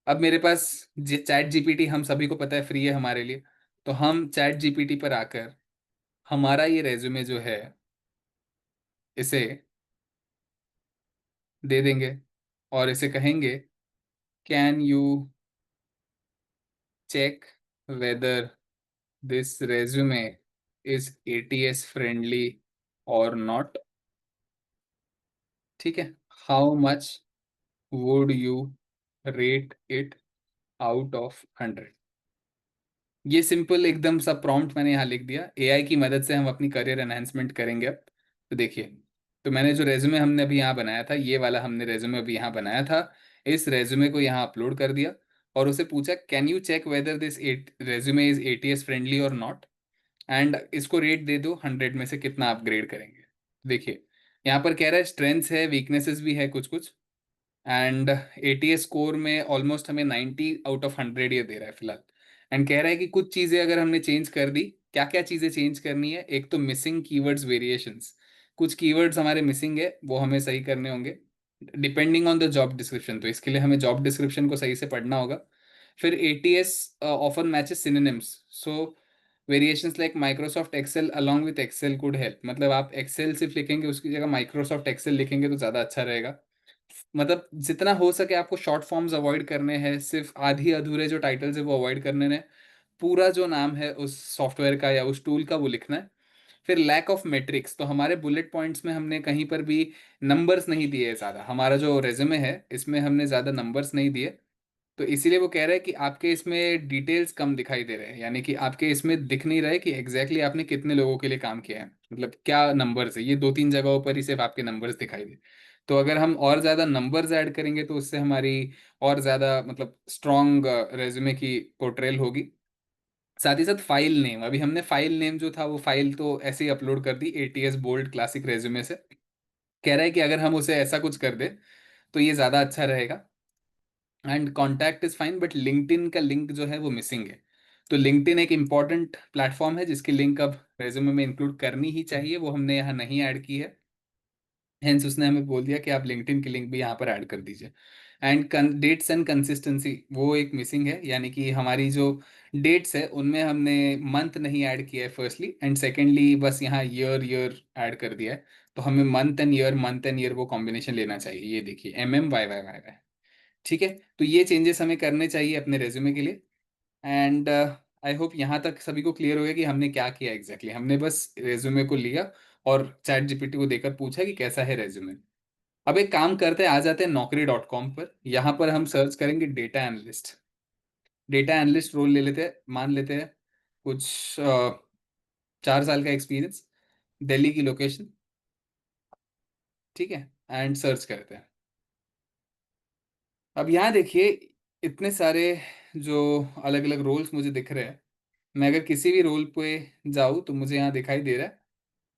अब मेरे पास चैट जीपीटी, हम सभी को पता है फ्री है हमारे लिए। तो हम चैट जीपीटी पर आकर हमारा ये रेज्यूमे जो है इसे दे देंगे और इसे कहेंगे can you check whether this resume is ATS friendly और नॉट। ठीक है, how much would you rate it out of 100। ये सिंपल एकदम सा प्रॉम्प्ट मैंने यहाँ लिख दिया। एआई की मदद से हम अपनी करियर एनहांसमेंट करेंगे अब। तो देखिए, तो मैंने जो रेज्यूमे हमने अभी यहाँ बनाया था, ये वाला हमने रेज्यूमे अभी यहाँ बनाया था, इस रेज्यूमे को यहाँ अपलोड कर दिया और उसे पूछा can you check whether this resume is ATS friendly और नॉट, एंड इसको रेट दे दो 100 में से कितना अपग्रेड करेंगे। देखिए, यहाँ पर कह रहा है स्ट्रेंथ्स है, वीकनेसेस भी है कुछ कुछ। एंड एटीएस स्कोर में ऑलमोस्ट हमें 90 आउट ऑफ 100 ये दे रहा है फिलहाल। एंड कह रहा है कि कुछ चीज़ें अगर हमने चेंज कर दी, क्या क्या चीज़ें चेंज करनी है? एक तो मिसिंग कीवर्ड्स वेरिएशंस, कुछ कीवर्ड्स हमारे मिसिंग है वो हमें सही करने होंगे depending on the job description. तो इसके लिए हमें जॉब डिस्क्रिप्शन को सही से पढ़ना होगा। फिर ATS often matches synonyms, so variations like Microsoft Excel along with Excel could help. मतलब आप एक्सेल सिर्फ लिखेंगे उसकी जगह माइक्रोसॉफ्ट एक्सेल लिखेंगे तो ज़्यादा अच्छा रहेगा। मतलब जितना हो सके आपको शॉर्ट फॉर्म्स अवॉइड करने हैं, सिर्फ आधी अधूरे जो टाइटल्स है वो अवॉइड करने हैं। पूरा जो नाम है उस सॉफ्टवेयर का या उस टूल का वो लिखना है। फिर लैक ऑफ मेट्रिक्स, तो हमारे बुलेट पॉइंट्स में हमने कहीं पर भी नंबर्स नहीं दिए ज़्यादा। हमारा जो रेज्यूमे है इसमें हमने ज़्यादा नंबर्स नहीं दिए। तो इसीलिए वो कह रहा है कि आपके इसमें डिटेल्स कम दिखाई दे रहे हैं, यानी कि आपके इसमें दिख नहीं रहा है कि एग्जैक्टली आपने कितने लोगों के लिए काम किया है, मतलब क्या नंबर्स है। ये दो तीन जगहों पर ही सिर्फ आपके नंबर्स दिखाई दे। तो अगर हम और ज़्यादा नंबर्स ऐड करेंगे तो उससे हमारी और ज़्यादा मतलब स्ट्रॉन्ग रेज्यूमे की पोर्ट्रेल होगी। साथ ही साथ फाइल नेम, अभी हमने फाइल नेम जो था वो फाइल तो ऐसे ही अपलोड कर दी एटीएस बोल्ड क्लासिक रेज्यूमे से। कह रहा है कि अगर हम उसे ऐसा कुछ कर दे तो ये ज़्यादा अच्छा रहेगा। And contact is fine but LinkedIn का लिंक जो है वो मिसिंग है। तो लिंक्डइन एक इंपॉर्टेंट प्लेटफॉर्म है जिसकी लिंक अब रेज्यूमे में इंक्लूड करनी ही चाहिए, वो हमने यहाँ नहीं ऐड की है। हेंस उसने हमें बोल दिया कि आप लिंक्डइन की लिंक भी यहाँ पर ऐड कर दीजिए। एंड डेट्स एंड कंसिस्टेंसी वो एक मिसिंग है, यानी कि हमारी जो डेट्स है उनमें हमने मंथ नहीं ऐड किया है फर्स्टली, एंड सेकेंडली बस यहाँ ईयर ईयर ऐड कर दिया है। तो हमें मंथ एंड ईयर वो कॉम्बिनेशन लेना चाहिए। ये देखिए MM YY YY। ठीक है, तो ये चेंजेस हमें करने चाहिए अपने रेज्यूमे के लिए। एंड आई होप यहाँ तक सभी को क्लियर हो गया कि हमने क्या किया एग्जैक्टली हमने बस रेज्यूमे को लिया और चैट जीपीटी को देकर पूछा कि कैसा है रेज्यूमे। अब एक काम करते हैं, आ जाते हैं Naukri.com पर। यहाँ पर हम सर्च करेंगे data analyst. Data analyst role ले लेते हैं, मान लेते हैं कुछ 4 साल का एक्सपीरियंस, दिल्ली की लोकेशन। ठीक है, एंड सर्च करते हैं। अब यहाँ देखिए इतने सारे जो अलग अलग रोल्स मुझे दिख रहे हैं। मैं अगर किसी भी रोल पे जाऊँ तो मुझे यहाँ दिखाई दे रहा है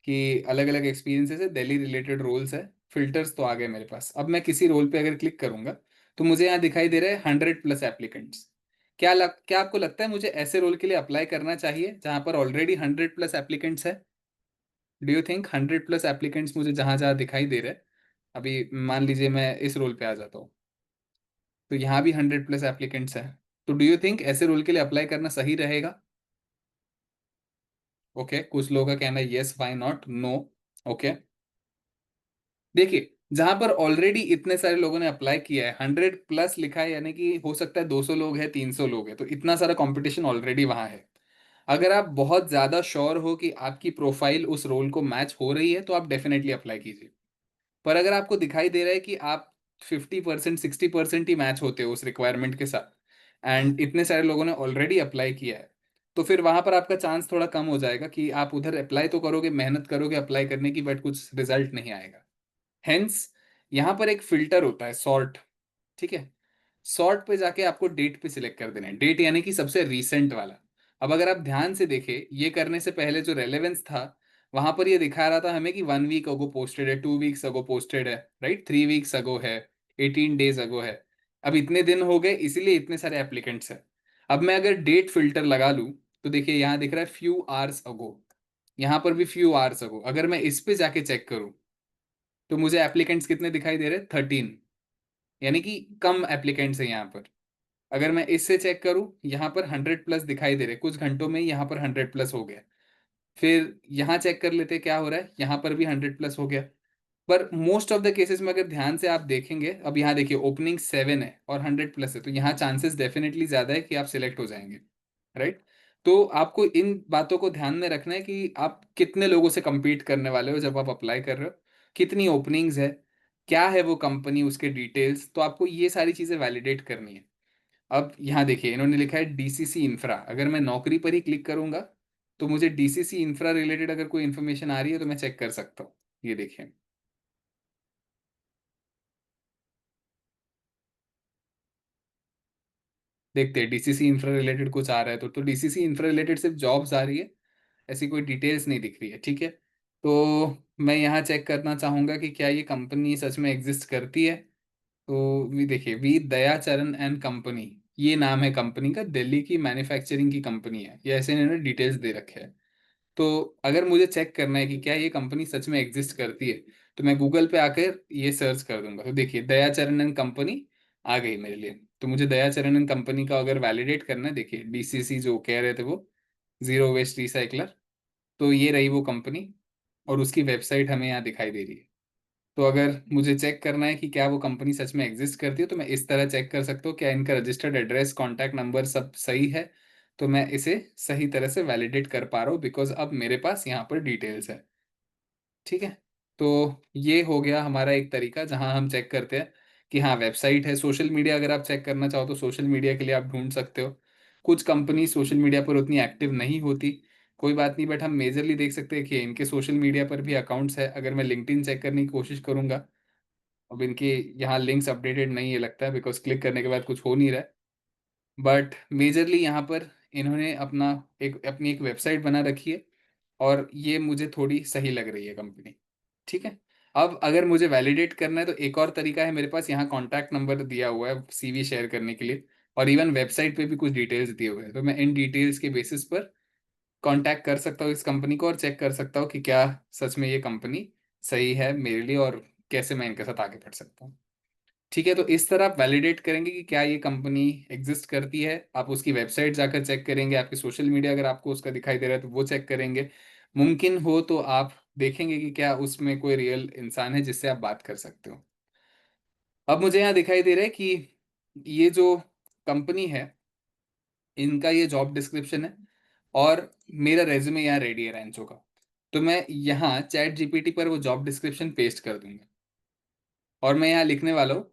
कि अलग अलग एक्सपीरियंसेस है, दिल्ली रिलेटेड रोल्स है। फिल्टर्स तो आ गए मेरे पास। अब मैं किसी रोल पे अगर क्लिक करूंगा तो मुझे यहाँ दिखाई दे रहा है 100+ एप्लीकेंट्स। क्या आपको लगता है मुझे ऐसे रोल के लिए अप्लाई करना चाहिए जहां पर ऑलरेडी 100+ एप्लीकेंट्स है? डू यू थिंक 100+ एप्लीकेंट्स मुझे जहां जहां दिखाई दे रहे हैं? अभी मान लीजिए मैं इस रोल पे आ जाता हूँ तो यहाँ भी 100+ एप्लीकेंट्स है। तो डू यू थिंक ऐसे रोल के लिए अप्लाई करना सही रहेगा? ओके, कुछ लोगों का कहना है yes, why not, no. Okay, देखिए जहां पर ऑलरेडी इतने सारे लोगों ने अप्लाई किया है, 100+ लिखा है, यानी कि हो सकता है 200 लोग हैं, 300 लोग हैं, तो इतना सारा कंपटीशन ऑलरेडी वहां है। अगर आप बहुत ज्यादा श्योर हो कि आपकी प्रोफाइल उस रोल को मैच हो रही है तो आप डेफिनेटली अप्लाई कीजिए। पर अगर आपको दिखाई दे रहा है कि आप 50% 60% ही मैच होते हो उस रिक्वायरमेंट के साथ, एंड इतने सारे लोगों ने ऑलरेडी अप्लाई किया है, तो फिर वहां पर आपका चांस थोड़ा कम हो जाएगा कि आप उधर अप्लाई तो करोगे, मेहनत करोगे अप्लाई करने की, बट कुछ रिजल्ट नहीं आएगा। हेंस यहाँ पर एक फिल्टर होता है, सॉर्ट। ठीक है, सॉर्ट पे जाके आपको डेट पे सिलेक्ट कर देना है, डेट यानी कि सबसे रीसेंट वाला। अब अगर आप ध्यान से देखें, ये करने से पहले जो रेलेवेंस था, वहां पर ये दिखा रहा था हमें कि 1 वीक अगो पोस्टेड है, 2 वीक्स अगो पोस्टेड है, राइट, 3 वीक्स अगो है, 18 डेज अगो है। अब इतने दिन हो गए, इसीलिए इतने सारे एप्लीकेंट्स हैं। अब मैं अगर डेट फिल्टर लगा लूं, तो देखिए यहाँ दिख रहा है फ्यू आवर्स अगो, यहाँ पर भी फ्यू आवर्स अगो। अगर मैं इस पे जाके चेक करूं, तो मुझे एप्लीकेंट्स कितने दिखाई दे रहे हैं? 13, यानी कि कम एप्लीकेंट्स हैं यहाँ पर। अगर मैं इससे चेक करूं, यहाँ पर 100+ दिखाई दे रहे, कुछ घंटों में ही यहाँ पर 100+ हो गया। फिर यहाँ चेक कर लेते क्या हो रहा है, यहाँ पर भी 100+ हो गया। पर मोस्ट ऑफ द केसेस में अगर ध्यान से आप देखेंगे, अब यहाँ देखिए ओपनिंग 7 है और 100+ है, तो यहाँ चांसेस डेफिनेटली ज्यादा है कि आप सिलेक्ट हो जाएंगे, राइट। तो आपको इन बातों को ध्यान में रखना है कि आप कितने लोगों से compete करने वाले हो जब आप अप्लाई कर रहे हो, कितनी ओपनिंग्स है, क्या है वो कंपनी, उसके डिटेल्स, तो आपको ये सारी चीजें वैलिडेट करनी है। अब यहाँ देखिए इन्होंने लिखा है डीसीसी इंफ्रा, अगर मैं नौकरी पर ही क्लिक करूंगा, तो मुझे डीसीसी इंफ्रा रिलेटेड अगर कोई इन्फॉर्मेशन आ रही है तो मैं चेक कर सकता हूँ। ये देखिए, देखते हैं डीसीसी इंफ्रा रिलेटेड कुछ आ रहा है तो डीसीसी इंफ्रा रिलेटेड सिर्फ जॉब्स आ रही है, ऐसी कोई डिटेल्स नहीं दिख रही है। ठीक है, तो मैं यहाँ चेक करना चाहूंगा कि क्या ये कंपनी सच में एग्जिस्ट करती है। तो वी देखिए, वी दयाचरण एंड कंपनी, ये नाम है कंपनी का, दिल्ली की मैन्युफैक्चरिंग की कंपनी है, ये ऐसे इन्होंने डिटेल्स दे रखे हैं। तो अगर मुझे चेक करना है कि क्या ये कंपनी सच में एग्जिस्ट करती है, तो मैं गूगल पे आकर ये सर्च कर दूंगा। तो देखिए दयाचरण एंड कंपनी आ गई मेरे लिए। तो मुझे दयाचरण एंड कंपनी का अगर वैलिडेट करना है, देखिए डीसीसी जो कह रहे थे वो, जीरो वेस्ट रिसाइकलर, तो ये रही वो कंपनी, और उसकी वेबसाइट हमें यहाँ दिखाई दे रही है। तो अगर मुझे चेक करना है कि क्या वो कंपनी सच में एग्जिस्ट करती है, तो मैं इस तरह चेक कर सकता हूँ क्या इनका रजिस्टर्ड एड्रेस, कॉन्टैक्ट नंबर सब सही है। तो मैं इसे सही तरह से वैलिडेट कर पा रहा हूँ, बिकॉज अब मेरे पास यहाँ पर डिटेल्स है। ठीक है, तो ये हो गया हमारा एक तरीका जहां हम चेक करते हैं कि हाँ वेबसाइट है। सोशल मीडिया अगर आप चेक करना चाहो तो सोशल मीडिया के लिए आप ढूंढ सकते हो। कुछ कंपनी सोशल मीडिया पर उतनी एक्टिव नहीं होती, कोई बात नहीं, बट हम मेजरली देख सकते हैं कि इनके सोशल मीडिया पर भी अकाउंट्स है। अगर मैं लिंक्डइन चेक करने की कोशिश करूंगा, अब इनके यहाँ लिंक्स अपडेटेड नहीं है लगता है, बिकॉज क्लिक करने के बाद कुछ हो नहीं रहा है। बट मेजरली यहाँ पर इन्होंने अपनी एक वेबसाइट बना रखी है, और ये मुझे थोड़ी सही लग रही है कंपनी। ठीक है, अब अगर मुझे वैलिडेट करना है तो एक और तरीका है मेरे पास, यहाँ कॉन्टैक्ट नंबर दिया हुआ है सीवी शेयर करने के लिए, और इवन वेबसाइट पे भी कुछ डिटेल्स दिए हुए हैं। तो मैं इन डिटेल्स के बेसिस पर कांटेक्ट कर सकता हूँ इस कंपनी को, और चेक कर सकता हूँ कि क्या सच में ये कंपनी सही है मेरे लिए, और कैसे मैं इनके साथ आगे बढ़ सकता हूँ। ठीक है, तो इस तरह आप वैलिडेट करेंगे कि क्या ये कंपनी एग्जिस्ट करती है। आप उसकी वेबसाइट जाकर चेक करेंगे, आपके सोशल मीडिया अगर आपको उसका दिखाई दे रहा है तो वो चेक करेंगे। मुमकिन हो तो आप देखेंगे कि क्या उसमें कोई रियल इंसान है जिससे आप बात कर सकते हो। अब मुझे यहाँ दिखाई दे रहा है कि ये जो कंपनी है, इनका ये जॉब डिस्क्रिप्शन है, और मेरा रेज्यूमे यहाँ रेडी है रैंचो का। तो मैं यहाँ चैट जीपीटी पर वो जॉब डिस्क्रिप्शन पेस्ट कर दूंगा, और मैं यहाँ लिखने वाला हूँ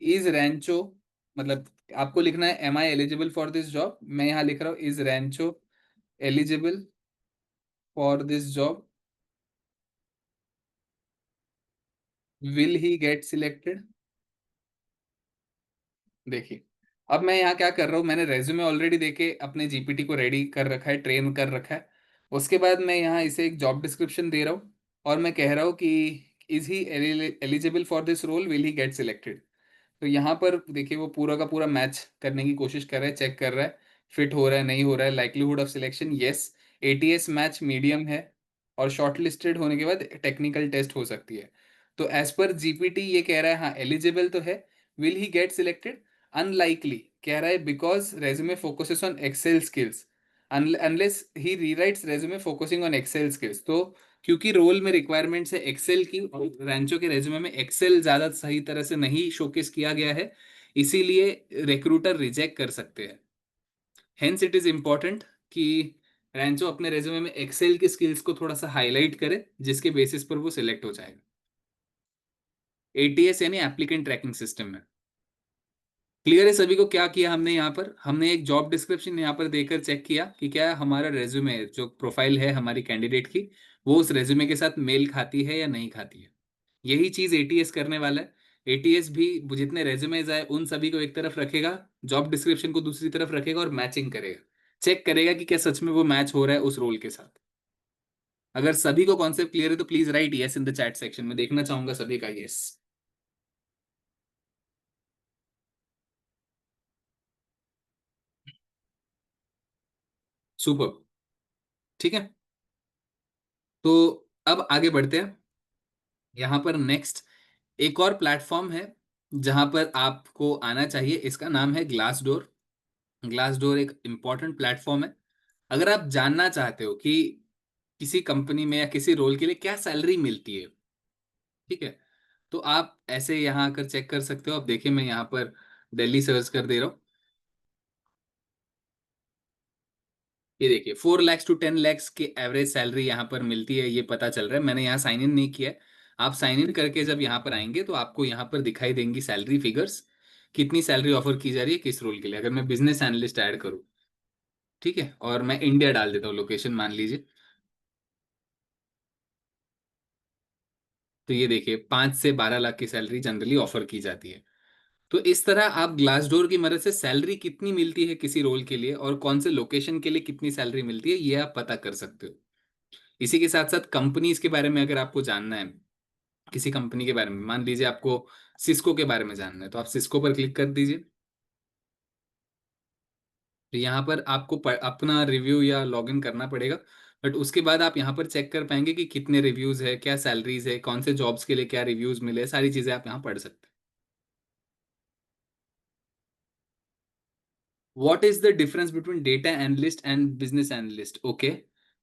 इज रैंचो, मतलब आपको लिखना है am I eligible for this job. मैं यहाँ लिख रहा हूँ is Rancho eligible for this job, will he get selected. देखिए, अब मैं यहाँ क्या कर रहा हूँ, मैंने रेज्यूमे ऑलरेडी देके अपने जीपीटी को रेडी कर रखा है, ट्रेन कर रखा है। उसके बाद मैं यहाँ इसे एक जॉब डिस्क्रिप्शन दे रहा हूँ, और मैं कह रहा हूँ कि is he eligible for this role, will he get selected. तो यहाँ पर देखिए वो पूरा का पूरा मैच करने की कोशिश कर रहा है, चेक कर रहा है फिट हो रहा है नहीं हो रहा है। Likelihood of selection yes, ATS match medium है, और शॉर्ट लिस्टेड होने के बाद टेक्निकल टेस्ट हो सकती है। तो एज पर जीपीटी ये कह रहा है हाँ एलिजिबल तो है। Will he get selected, unlikely कह रहा है, because resume focuses on Excel skills, unless he rewrites resume focusing on Excel skills. तो क्योंकि रोल में रिक्वायरमेंट्स है एक्सेल की, और रैंचो के रेज्यूमे में एक्सेल ज्यादा सही तरह से नहीं शोकेस किया गया है, इसीलिए रिक्रूटर रिजेक्ट कर सकते हैं। हेंस इट इज इम्पोर्टेंट कि रैंचो अपने रेज्यूमे में एक्सेल की स्किल्स को थोड़ा सा हाईलाइट करे, जिसके बेसिस पर वो सिलेक्ट हो जाएगा। एटीएस यानी एप्लीकेंट ट्रैकिंग सिस्टम है। क्लियर है सभी को? क्या किया हमने यहाँ पर, हमने एक जॉब डिस्क्रिप्शन यहाँ पर देकर चेक किया कि क्या हमारा रेज्यूमे जो प्रोफाइल है हमारी कैंडिडेट की, वो उस रेज्यूमे के साथ मेल खाती है या नहीं खाती है। यही चीज एटीएस करने वाला है। एटीएस भी जितने रेज्यूमेज आए उन सभी को एक तरफ रखेगा, जॉब डिस्क्रिप्शन को दूसरी तरफ रखेगा और मैचिंग करेगा, चेक करेगा कि क्या सच में वो मैच हो रहा है उस रोल के साथ। अगर सभी को कॉन्सेप्ट क्लियर है तो please right yes in the chat section में, देखना चाहूंगा सभी का यस। सुपर। ठीक है, तो अब आगे बढ़ते हैं। यहाँ पर नेक्स्ट एक और प्लेटफॉर्म है जहां पर आपको आना चाहिए, इसका नाम है ग्लास डोर। ग्लास डोर एक इंपॉर्टेंट प्लेटफॉर्म है। अगर आप जानना चाहते हो कि किसी कंपनी में या किसी रोल के लिए क्या सैलरी मिलती है, ठीक है, तो आप ऐसे यहाँ आकर चेक कर सकते हो। अब देखिए मैं यहाँ पर दिल्ली सर्च कर दे रहा हूँ। ये देखिए 4 lakhs to 10 lakhs की एवरेज सैलरी यहाँ पर मिलती है, ये पता चल रहा है। मैंने यहाँ साइन इन नहीं किया है। आप साइन इन करके जब यहाँ पर आएंगे तो आपको यहाँ पर दिखाई देंगी सैलरी फिगर्स, कितनी सैलरी ऑफर की जा रही है किस रोल के लिए। अगर मैं बिजनेस एनालिस्ट ऐड करूँ, ठीक है, और मैं इंडिया डाल देता हूँ लोकेशन मान लीजिए, तो ये देखिए 5 से 12 लाख की सैलरी जनरली ऑफर की जाती है। तो इस तरह आप ग्लासडोर की मदद से सैलरी कितनी मिलती है किसी रोल के लिए और कौन से लोकेशन के लिए कितनी सैलरी मिलती है, ये आप पता कर सकते हो। इसी के साथ साथ कंपनीज के बारे में अगर आपको जानना है, किसी कंपनी के बारे में, मान लीजिए आपको सिस्को के बारे में जानना है, तो आप सिस्को पर क्लिक कर दीजिए। तो यहाँ पर आपको अपना रिव्यू या लॉगिन करना पड़ेगा, बट उसके बाद आप यहाँ पर चेक कर पाएंगे कि कितने रिव्यूज है, क्या सैलरीज है, कौन से जॉब्स के लिए क्या रिव्यूज मिले, सारी चीजें आप यहाँ पढ़ सकते हैं। What is the difference between data analyst and business analyst? Okay,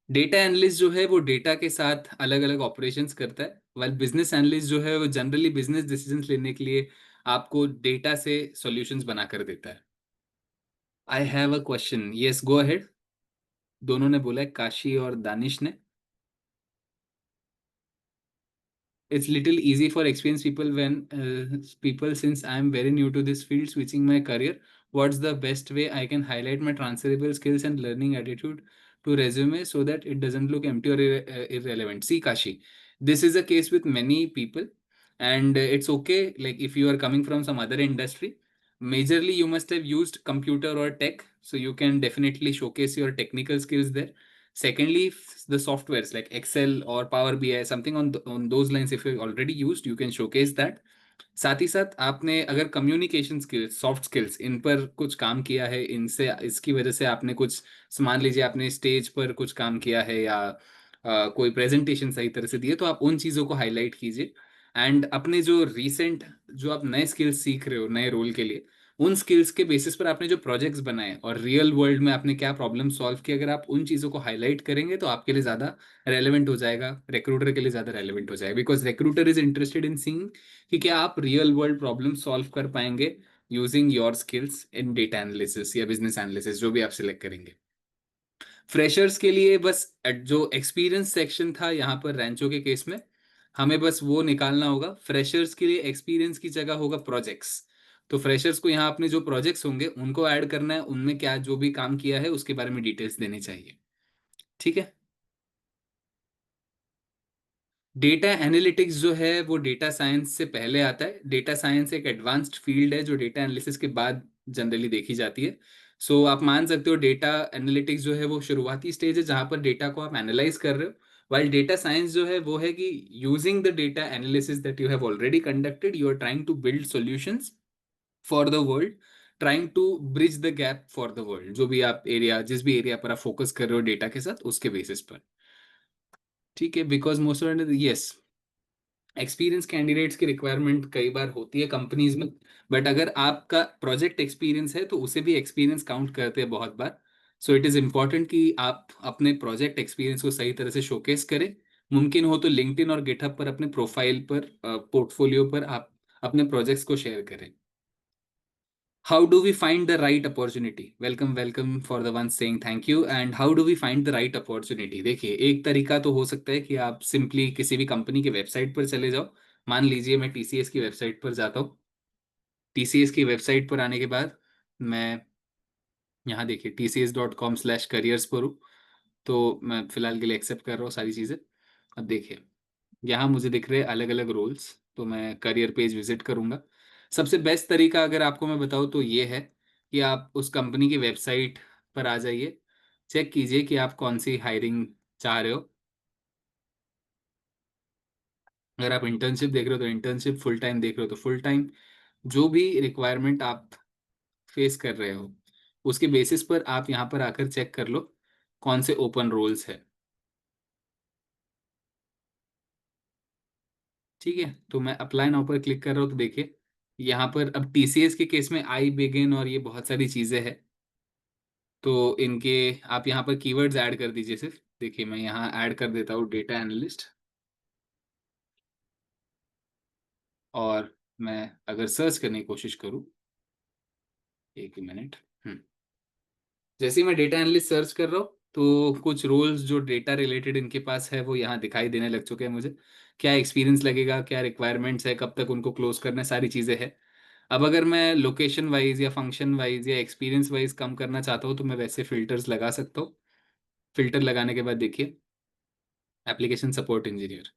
data analyst जो है वो डेटा के साथ अलग अलग ऑपरेशंस करता है, वाइल बिजनेस एनालिस्ट जो है वो जनरली बिजनेस डिसीजंस लेने के लिए आपको डेटा से सॉल्यूशंस बना कर देता है। I have a question, yes go ahead. दोनों ने बोला है, काशी और दानिश ने। It's little easy for experienced people when people, since I am very new to this field, switching my career. What's the best way I can highlight my transferable skills and learning attitude to resume so that it doesn't look empty or irrelevant? See, Kashi, this is a case with many people, and it's okay. Like if you are coming from some other industry, majorly you must have used computer or tech, so you can definitely showcase your technical skills there. Secondly, the softwares like Excel or Power BI, something on those lines, if you already used, you can showcase that. साथ ही साथ आपने अगर communication skills, soft skills, इन पर कुछ काम किया है, इनसे इसकी वजह से आपने कुछ, मान लीजिए आपने स्टेज पर कुछ काम किया है या कोई प्रेजेंटेशन सही तरह से दिए, तो आप उन चीज़ों को हाईलाइट कीजिए। एंड अपने जो रीसेंट, जो आप नए स्किल्स सीख रहे हो नए रोल के लिए, उन स्किल्स के बेसिस पर आपने जो प्रोजेक्ट्स बनाए और रियल वर्ल्ड में आपने क्या प्रॉब्लम सॉल्व की, अगर आप उन चीज़ों को हाईलाइट करेंगे तो आपके लिए ज़्यादा रेलेवेंट हो जाएगा, रिक्रूटर के लिए ज़्यादा रेलेवेंट हो जाएगा, because recruiter is interested in seeing कि क्या आप रियल वर्ल्ड प्रॉब्लम सॉल्व कर पाएंगे using your skills in data analysis या बिजनेस एनालिसिस, जो भी आप सिलेक्ट करेंगे। फ्रेशर्स के लिए बस जो एक्सपीरियंस सेक्शन था यहाँ पर रैंचो के केस में, हमें बस वो निकालना होगा। फ्रेशर्स के लिए एक्सपीरियंस की जगह होगा प्रोजेक्ट्स। तो फ्रेशर्स को यहाँ अपने जो प्रोजेक्ट्स होंगे उनको ऐड करना है, उनमें क्या जो भी काम किया है उसके बारे में डिटेल्स देनी चाहिए। ठीक है। डेटा एनालिटिक्स जो है वो डेटा साइंस से पहले आता है। डेटा साइंस एक एडवांस्ड फील्ड है जो डेटा एनालिसिस के बाद जनरली देखी जाती है। सो आप मान सकते हो डेटा एनालिटिक्स जो है वो शुरुआती स्टेज है जहां पर डेटा को आप एनालाइज कर रहे हो, वाइल डेटा साइंस जो है वो है कि using the data analysis that you have already conducted, you are trying to build solutions for the world, trying to bridge the gap for the world, जो भी आप एरिया, जिस भी एरिया पर आप फोकस कर रहे हो डेटा के साथ, उसके बेसिस पर। ठीक है, because most of yes, experience candidates की रिक्वायरमेंट कई बार होती है कंपनीज में, बट अगर आपका प्रोजेक्ट एक्सपीरियंस है तो उसे भी एक्सपीरियंस काउंट करते हैं बहुत बार। सो इट इज़ इम्पॉर्टेंट कि आप अपने प्रोजेक्ट एक्सपीरियंस को सही तरह से शोकेस करें। मुमकिन हो तो लिंक्डइन और गिटहब पर अपने प्रोफाइल पर, पोर्टफोलियो पर आप अपने प्रोजेक्ट्स को शेयर करें। How do we find the right opportunity? Welcome welcome for the one saying thank you. And how do we find the right opportunity? देखिए, एक तरीका तो हो सकता है कि आप सिंपली किसी भी कंपनी की वेबसाइट पर चले जाओ। मान लीजिए मैं टीसीएस की वेबसाइट पर जाता हूँ। टीसीएस की वेबसाइट पर आने के बाद मैं यहाँ देखिए tcs.com/careers पर हूँ। तो मैं फिलहाल के लिए एक्सेप्ट कर रहा हूँ सारी चीज़ें। अब देखिए, यहाँ मुझे दिख रहे हैं अलग अलग रोल्स, तो मैं करियर पेज विजिट करूँगा। सबसे बेस्ट तरीका अगर आपको मैं बताऊँ तो ये है कि आप उस कंपनी की वेबसाइट पर आ जाइए, चेक कीजिए कि आप कौन सी हायरिंग चाह रहे हो। अगर आप इंटर्नशिप देख रहे हो तो इंटर्नशिप, फुल टाइम देख रहे हो तो फुल टाइम। जो भी रिक्वायरमेंट आप फेस कर रहे हो उसके बेसिस पर आप यहाँ पर आकर चेक कर लो कौन से ओपन रोल्स है। ठीक है, तो मैं अप्लाई नाउ पर क्लिक कर रहा हूँ तो देखिए यहाँ पर अब टीसीएस के केस में आई बिगिन और ये बहुत सारी चीज़ें हैं। तो इनके आप यहाँ पर कीवर्ड्स ऐड कर दीजिए सिर्फ। देखिए मैं यहाँ ऐड कर देता हूँ डेटा एनालिस्ट। और मैं अगर सर्च करने की कोशिश करूँ, एक मिनट। जैसे ही मैं डेटा एनालिस्ट सर्च कर रहा हूँ तो कुछ रोल्स जो डेटा रिलेटेड इनके पास है वो यहाँ दिखाई देने लग चुके हैं मुझे। क्या एक्सपीरियंस लगेगा, क्या रिक्वायरमेंट्स है, कब तक उनको क्लोज करना है, सारी चीज़ें हैं। अब अगर मैं लोकेशन वाइज या फंक्शन वाइज या एक्सपीरियंस वाइज कम करना चाहता हूँ तो मैं वैसे फिल्टर्स लगा सकता हूँ। फिल्टर लगाने के बाद देखिए एप्लीकेशन सपोर्ट इंजीनियर,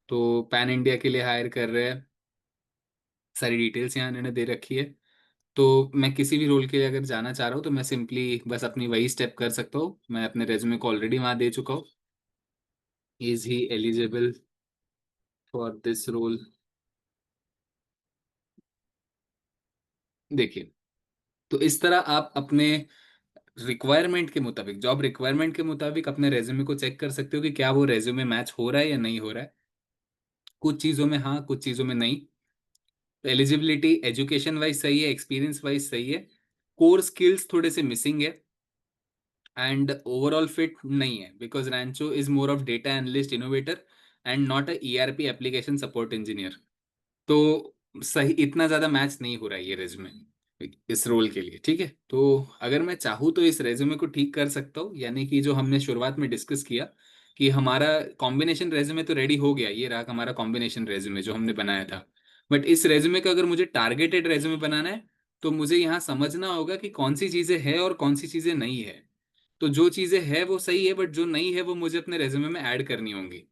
तो पैन इंडिया के लिए हायर कर रहे हैं। सारी डिटेल्स यहाँ इन्होंने दे रखी है। तो मैं किसी भी रोल के लिए अगर जाना चाह रहा हूँ तो मैं सिंपली बस अपनी वही स्टेप कर सकता हूँ। मैं अपने रेज्यूमे को ऑलरेडी वहाँ दे चुका हूँ। Is he eligible for this role? देखिए, तो इस तरह आप अपने रिक्वायरमेंट के मुताबिक, जॉब रिक्वायरमेंट के मुताबिक अपने रेज्यूमे को चेक कर सकते हो कि क्या वो रेज्यूमे मैच हो रहा है या नहीं हो रहा है। कुछ चीज़ों में हाँ, कुछ चीज़ों में नहीं। तो एलिजिबिलिटी एजुकेशन वाइज सही है, एक्सपीरियंस वाइज सही है, कोर स्किल्स थोड़े से मिसिंग है, एंड ओवरऑल फिट नहीं है because Rancho is more of data analyst innovator and not a ERP application support engineer. तो सही इतना ज़्यादा मैच नहीं हो रहा है ये रेज्यूमे इस रोल के लिए। ठीक है, तो अगर मैं चाहूँ तो इस रेज्यूमे को ठीक कर सकता हूँ, यानी कि जो हमने शुरुआत में डिस्कस किया कि हमारा कॉम्बिनेशन रेज्यूमे तो रेडी हो गया, ये रहा हमारा कॉम्बिनेशन रेज्यूमे जो हमने बनाया था। बट इस रेज्यूमे का अगर मुझे टारगेटेड रेज्यूमे बनाना है तो मुझे यहाँ समझना होगा कि कौन सी चीज़ें हैं और कौन सी चीज़ें नहीं है। तो जो चीज़ें हैं वो सही है, बट जो नहीं है वो मुझे अपने रेज्यूमे में ऐड करनी होंगी।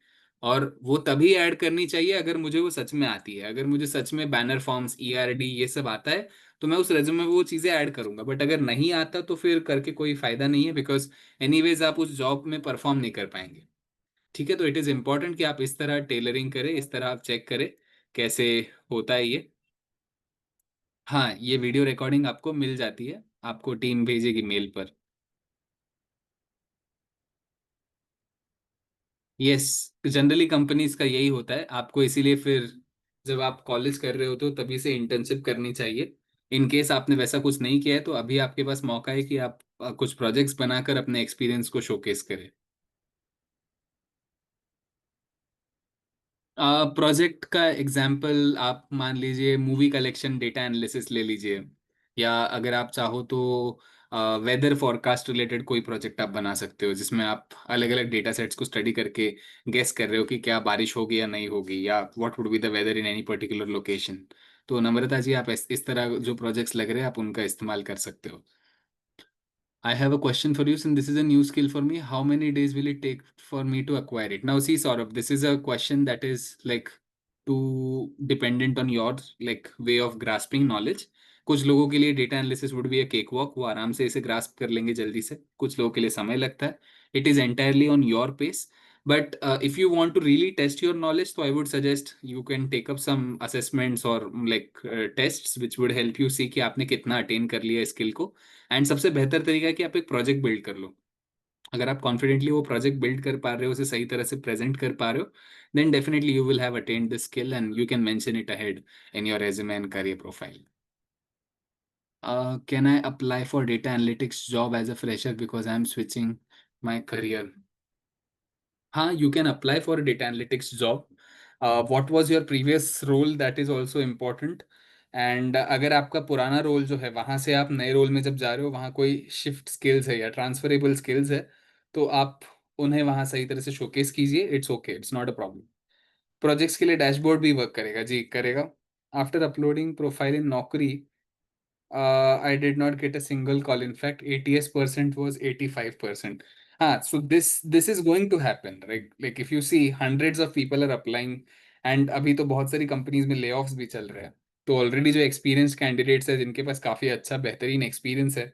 और वो तभी ऐड करनी चाहिए अगर मुझे वो सच में आती है। अगर मुझे सच में बैनर फॉर्म्स, ईआरडी ये सब आता है तो मैं उस रेज्यूमे में वो चीज़ें ऐड करूंगा। बट अगर नहीं आता तो फिर करके कोई फायदा नहीं है, बिकॉज एनीवेज आप उस जॉब में परफॉर्म नहीं कर पाएंगे। ठीक है, तो इट इज़ इंपॉर्टेंट कि आप इस तरह टेलरिंग करें, इस तरह आप चेक करें कैसे होता है ये। हाँ, ये वीडियो रिकॉर्डिंग आपको मिल जाती है, आपको टीम भेजेगी मेल पर। यस, जनरली कंपनीज का यही होता है आपको, इसीलिए फिर जब आप कॉलेज कर रहे होते हो तभी से इंटर्नशिप करनी चाहिए। इन केस आपने वैसा कुछ नहीं किया है तो अभी आपके पास मौका है कि आप कुछ प्रोजेक्ट्स बनाकर अपने एक्सपीरियंस को शोकेस करें। प्रोजेक्ट का एग्जांपल आप मान लीजिए मूवी कलेक्शन डेटा एनालिसिस ले लीजिए, या अगर आप चाहो तो वेदर फॉरकास्ट रिलेटेड कोई प्रोजेक्ट आप बना सकते हो जिसमें आप अलग अलग डेटा सेट्स को स्टडी करके गेस कर रहे हो कि क्या बारिश होगी या नहीं होगी, या what would be the weather in any particular location. तो नम्रता जी, आप इस तरह जो प्रोजेक्ट्स लग रहे हैं आप उनका इस्तेमाल कर सकते हो। I have a question for you, since this is a new skill for me. How many days will it take for me to acquire it? Now, see, Saurabh, this is a question that is like too dependent on your like way of grasping knowledge. कुछ लोगों के लिए data analysis would be a cake walk, वो आराम से इसे grasp कर लेंगे जल्दी से। कुछ लोगों के लिए समय लगता है। It is entirely on your pace. But if you want to really test your knowledge, so I would suggest you can take up some assessments or like tests which would help you see कि आपने कितना attain कर लिया skill को। And सबसे बेहतर तरीका है कि आप एक प्रोजेक्ट बिल्ड कर लो। अगर आप कॉन्फिडेंटली वो प्रोजेक्ट बिल्ड कर पा रहे हो, उसे सही तरह से प्रेजेंट कर पा रहे हो, then definitely you will have attend the skill and you can mention it ahead in your resume and career profile. Can I apply for data analytics job as a fresher because I am switching my career? हाँ, you can apply for data analytics job. What was your previous role, that is also important. And अगर आपका पुराना role जो है वहाँ से आप नए रोल में जब जा रहे हो, वहाँ कोई शिफ्ट स्किल्स है या ट्रांसफरेबल स्किल्स है, तो आप उन्हें वहाँ सही तरह से शोकेस कीजिए. It's okay, it's not a problem. Projects के लिए डैशबोर्ड भी वर्क करेगा, जी करेगा. आफ्टर अपलोडिंग प्रोफाइल इन नौकरी, I did not get a single call. In fact, ATS percent was 85%. So this is going to happen. Like if you see hundreds of people are applying, and अभी तो बहुत सारी companies में layoffs भी चल रहे हैं. तो ऑलरेडी जो एक्सपीरियंस कैंडिडेट्स है जिनके पास काफी अच्छा बेहतरीन एक्सपीरियंस है,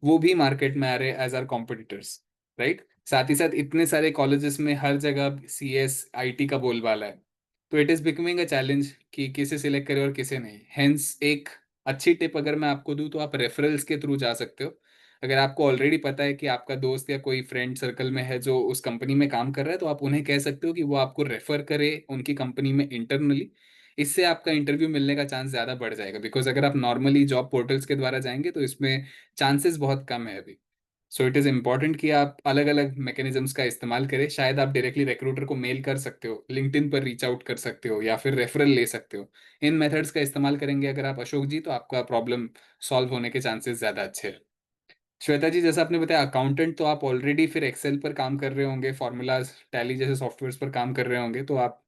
वो भी मार्केट में आ रहे हैं एज आर कॉम्पिटिटर्स. राइट. साथ ही साथ इतने सारे कॉलेजेस में हर जगह CS IT का बोलबाला है. तो it is becoming a challenge कि किसे सिलेक्ट करें और किसे नहीं. हेंस एक अच्छी टिप अगर मैं आपको दूं तो आप रेफरल्स के थ्रू जा सकते हो. अगर आपको ऑलरेडी पता है कि आपका दोस्त या कोई फ्रेंड सर्कल में है जो उस कंपनी में काम कर रहा है, तो आप उन्हें कह सकते हो कि वो आपको रेफर करे उनकी कंपनी में इंटरनली. इससे आपका इंटरव्यू मिलने का चांस ज़्यादा बढ़ जाएगा, बिकॉज अगर आप नॉर्मली जॉब पोर्टल्स के द्वारा जाएंगे तो इसमें चांसेस बहुत कम है अभी. सो इट इज़ इम्पॉर्टेंट कि आप अलग अलग मैकेनिज्म्स का इस्तेमाल करें. शायद आप डायरेक्टली रिक्रूटर को मेल कर सकते हो, लिंक्डइन पर रीच आउट कर सकते हो, या फिर रेफरल ले सकते हो. इन मेथड्स का इस्तेमाल करेंगे अगर आप अशोक जी, तो आपका प्रॉब्लम सॉल्व होने के चांसेस ज़्यादा अच्छे हैं. श्वेता जी, जैसा आपने बताया अकाउंटेंट, तो आप ऑलरेडी फिर एक्सेल पर काम कर रहे होंगे, फॉर्मूलाज टैली जैसे सॉफ्टवेयर्स पर काम कर रहे होंगे, तो आप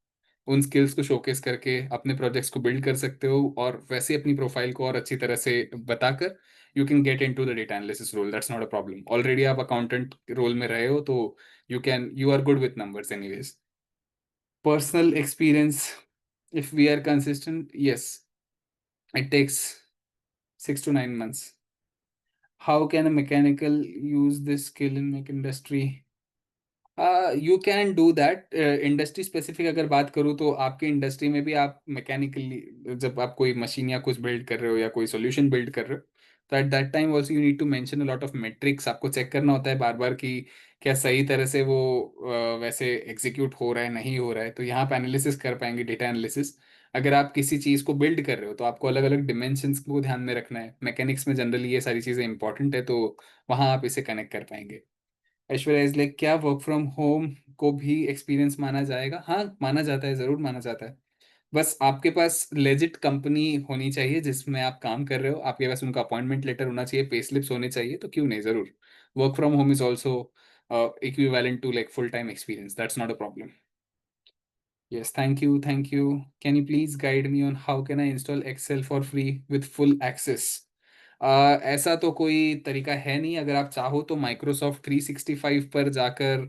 उन स्किल्स को शोकेस करके अपने प्रोजेक्ट्स को बिल्ड कर सकते हो, और वैसे अपनी प्रोफाइल को और अच्छी तरह से बताकर you can get into the data analysis role. That's not a problem. Already आप अकाउंटेंट रोल में रहे हो, तो you are good with numbers anyways. Personal experience, if we are consistent, yes, it takes 6 to 9 months. How can a mechanical use this skill in mech industry? You can do that. Industry specific अगर बात करूँ तो आपकी industry में भी आप mechanically जब आप कोई मशीन या कुछ बिल्ड कर रहे हो या कोई सॉल्यूशन बिल्ड कर रहे हो, तो at that time also you need to mention a lot of metrics. आपको चेक करना होता है बार बार कि क्या सही तरह से वो वैसे एग्जीक्यूट हो रहा है नहीं हो रहा है. तो यहाँ पे एनालिसिस कर पाएंगे, डेटा एनालिसिस. अगर आप किसी चीज़ को बिल्ड कर रहे हो तो आपको अलग अलग डिमेंशंस को ध्यान में रखना है. मैकेनिक्स में जनरली ये सारी चीज़ें इंपॉर्टेंट है, तो वहाँ आप इसे कनेक्ट कर पाएंगे. ऐश्वर्या इज लाइक, क्या वर्क फ्रॉम होम को भी एक्सपीरियंस माना जाएगा? हाँ, माना जाता है, जरूर माना जाता है. बस आपके पास लेजिट कंपनी होनी चाहिए जिसमें आप काम कर रहे हो, आपके पास उनका अपॉइंटमेंट लेटर होना चाहिए, पे स्लिप्स होने चाहिए, तो क्यों नहीं, जरूर. Work from home is also equivalent to like full time experience. That's not a problem. Yes, thank you, thank you. Can you please guide me on how can I install Excel for free with full access? ऐसा तो कोई तरीका है नहीं. अगर आप चाहो तो माइक्रोसॉफ्ट 365 पर जाकर,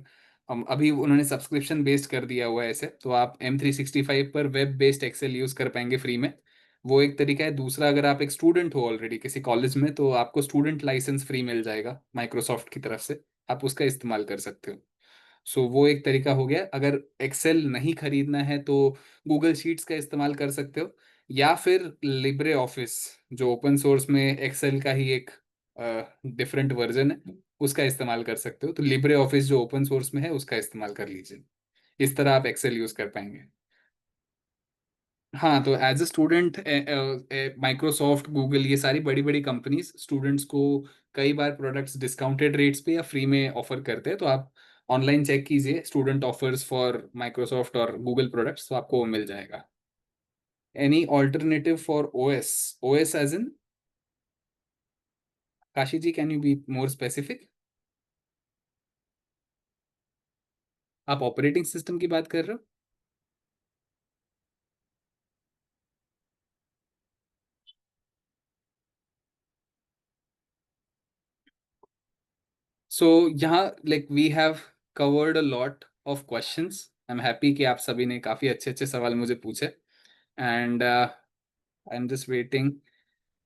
अभी उन्होंने सब्सक्रिप्शन बेस्ड कर दिया हुआ है ऐसे, तो आप M365 पर वेब बेस्ड एक्सेल यूज़ कर पाएंगे फ्री में. वो एक तरीका है. दूसरा, अगर आप एक स्टूडेंट हो ऑलरेडी किसी कॉलेज में, तो आपको स्टूडेंट लाइसेंस फ्री मिल जाएगा माइक्रोसॉफ्ट की तरफ से, आप उसका इस्तेमाल कर सकते हो. सो वो एक तरीका हो गया. अगर एक्सेल नहीं खरीदना है तो गूगल शीट्स का इस्तेमाल कर सकते हो, या फिर लिब्रे ऑफिस जो ओपन सोर्स में एक्सेल का ही एक डिफरेंट वर्जन है, उसका इस्तेमाल कर सकते हो. तो लिब्रे ऑफिस जो ओपन सोर्स में है उसका इस्तेमाल कर लीजिए. इस तरह आप एक्सेल यूज कर पाएंगे. हाँ, तो as a student Microsoft, Google, ये सारी बड़ी बड़ी कंपनीज स्टूडेंट्स को कई बार प्रोडक्ट्स डिस्काउंटेड रेट्स पे या फ्री में ऑफर करते हैं. तो आप ऑनलाइन चेक कीजिए स्टूडेंट ऑफर्स फॉर माइक्रोसॉफ्ट और गूगल प्रोडक्ट्स, तो आपको वो मिल जाएगा. Any alternative for OS? OS as in? Kashi ji, can you be more specific? आप ऑपरेटिंग सिस्टम की बात कर रहे हो? सो यहाँ like we have covered a lot of questions. I am happy कि आप सभी ने काफ़ी अच्छे अच्छे सवाल मुझे पूछे. And I am just waiting.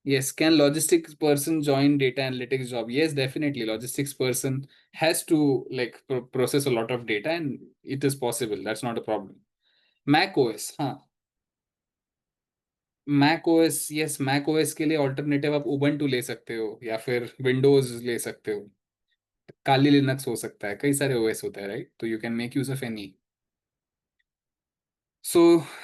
Yes, can logistics person join data analytics job? Yes, definitely. Logistics person has to like process a lot of data, and it is possible. That's not a problem. Mac OS, हाँ. Mac OS, yes, Mac OS के लिए alternative आप Ubuntu ले सकते हो या फिर Windows ले सकते हो. काली लिनक्स हो सकता है, कई सारे ओएस होता है, राइट? तो you can make use of any. So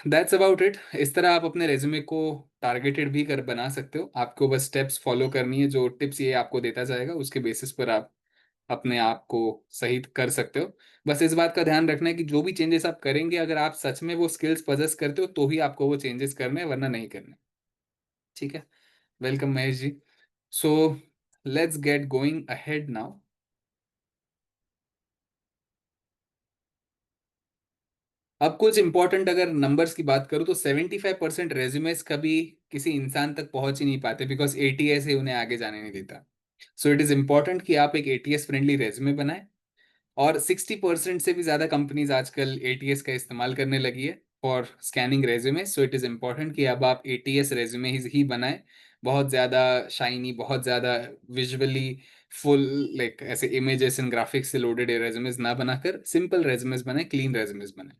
that's about it. इस तरह आप अपने रेज्यूमे को टारगेटेड भी कर बना सकते हो. आपको बस स्टेप्स फॉलो करनी है, जो टिप्स ये आपको देता जाएगा उसके बेसिस पर आप अपने आप को सही कर सकते हो। बस इस बात का ध्यान रखना है कि जो भी चेंजेस आप करेंगे, अगर आप सच में वो स्किल्स पजेस करते हो तो ही आपको वो चेंजेस करने हैं, वरना नहीं करने। ठीक है। Welcome Mahesh ji. So let's get going ahead now. अब कुछ इंपॉर्टेंट अगर नंबर्स की बात करूं तो 75% रेज्यूमेस कभी किसी इंसान तक पहुंच ही नहीं पाते, बिकॉज एटीएस ही उन्हें आगे जाने नहीं देता। सो इट इज इंपॉर्टेंट कि आप एक एटीएस फ्रेंडली रेज्यूमे बनाएं। और 60% से भी ज़्यादा कंपनीज आजकल एटीएस का इस्तेमाल करने लगी है for scanning resume. So it is important कि अब आप एटीएस रेज्यूमे ही बनाएं। बहुत ज़्यादा शाइनी, बहुत ज़्यादा विजुअली फुल, लाइक ऐसे इमेजेस एंड ग्राफिक्स से लोडेड रेज्यूमेस ना बनाकर सिंपल रेज्यूमेस बनाएं, क्लीन रेज्यूमेस बनाएं।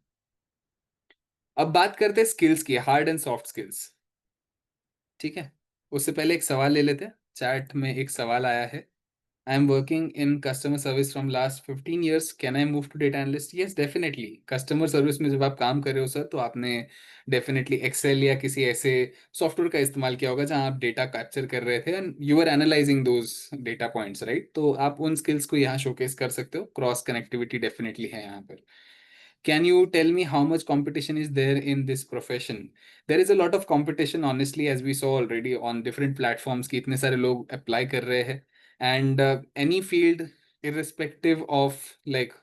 अब बात करते हैं स्किल्स की, हार्ड एंड सॉफ्ट स्किल्स। ठीक है। उससे पहले एक सवाल ले लेते हैं। चैट में एक सवाल आया है। I am working in customer service from last 15 years, can I move to data analyst? Yes definitely. Customer service में जब आप काम कर रहे हो सर, तो आपने डेफिनेटली एक्सेल या किसी ऐसे सॉफ्टवेयर का इस्तेमाल किया होगा जहां आप डेटा कैप्चर कर रहे थे and you are analysing those data points, right? तो आप उन स्किल्स को यहाँ शोकेस कर सकते हो। क्रॉस कनेक्टिविटी डेफिनेटली है यहाँ पर। Can you tell me how much competition is there in this profession? There is a lot of competition, honestly, as we saw already on different platforms कि इतने सारे लोग apply कर रहे हैं। And any field, irrespective of like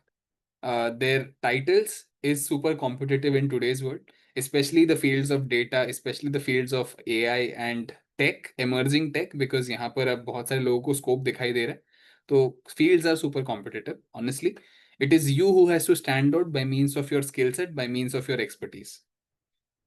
their titles, is super competitive in today's world, especially the fields of data, especially the fields of AI and tech, emerging tech, because यहाँ पर अब बहुत सारे लोगों को स्कोप दिखाई दे रहा है। तो fields are super competitive, honestly. It is you who has to stand out by means of your skill set, by means of your expertise.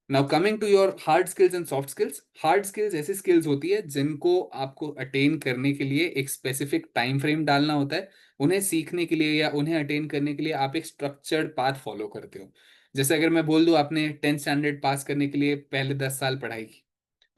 Now coming to your hard skills and soft skills. Hard skills ऐसी skills होती है जिनको आपको attain करने के लिए एक specific time frame डालना होता है। उन्हें सीखने के लिए या उन्हें अटेन करने के लिए आप एक स्ट्रक्चर्ड पाथ फॉलो करते हो। जैसे अगर मैं बोल दूं आपने 10th स्टैंडर्ड पास करने के लिए पहले 10 साल पढ़ाई की,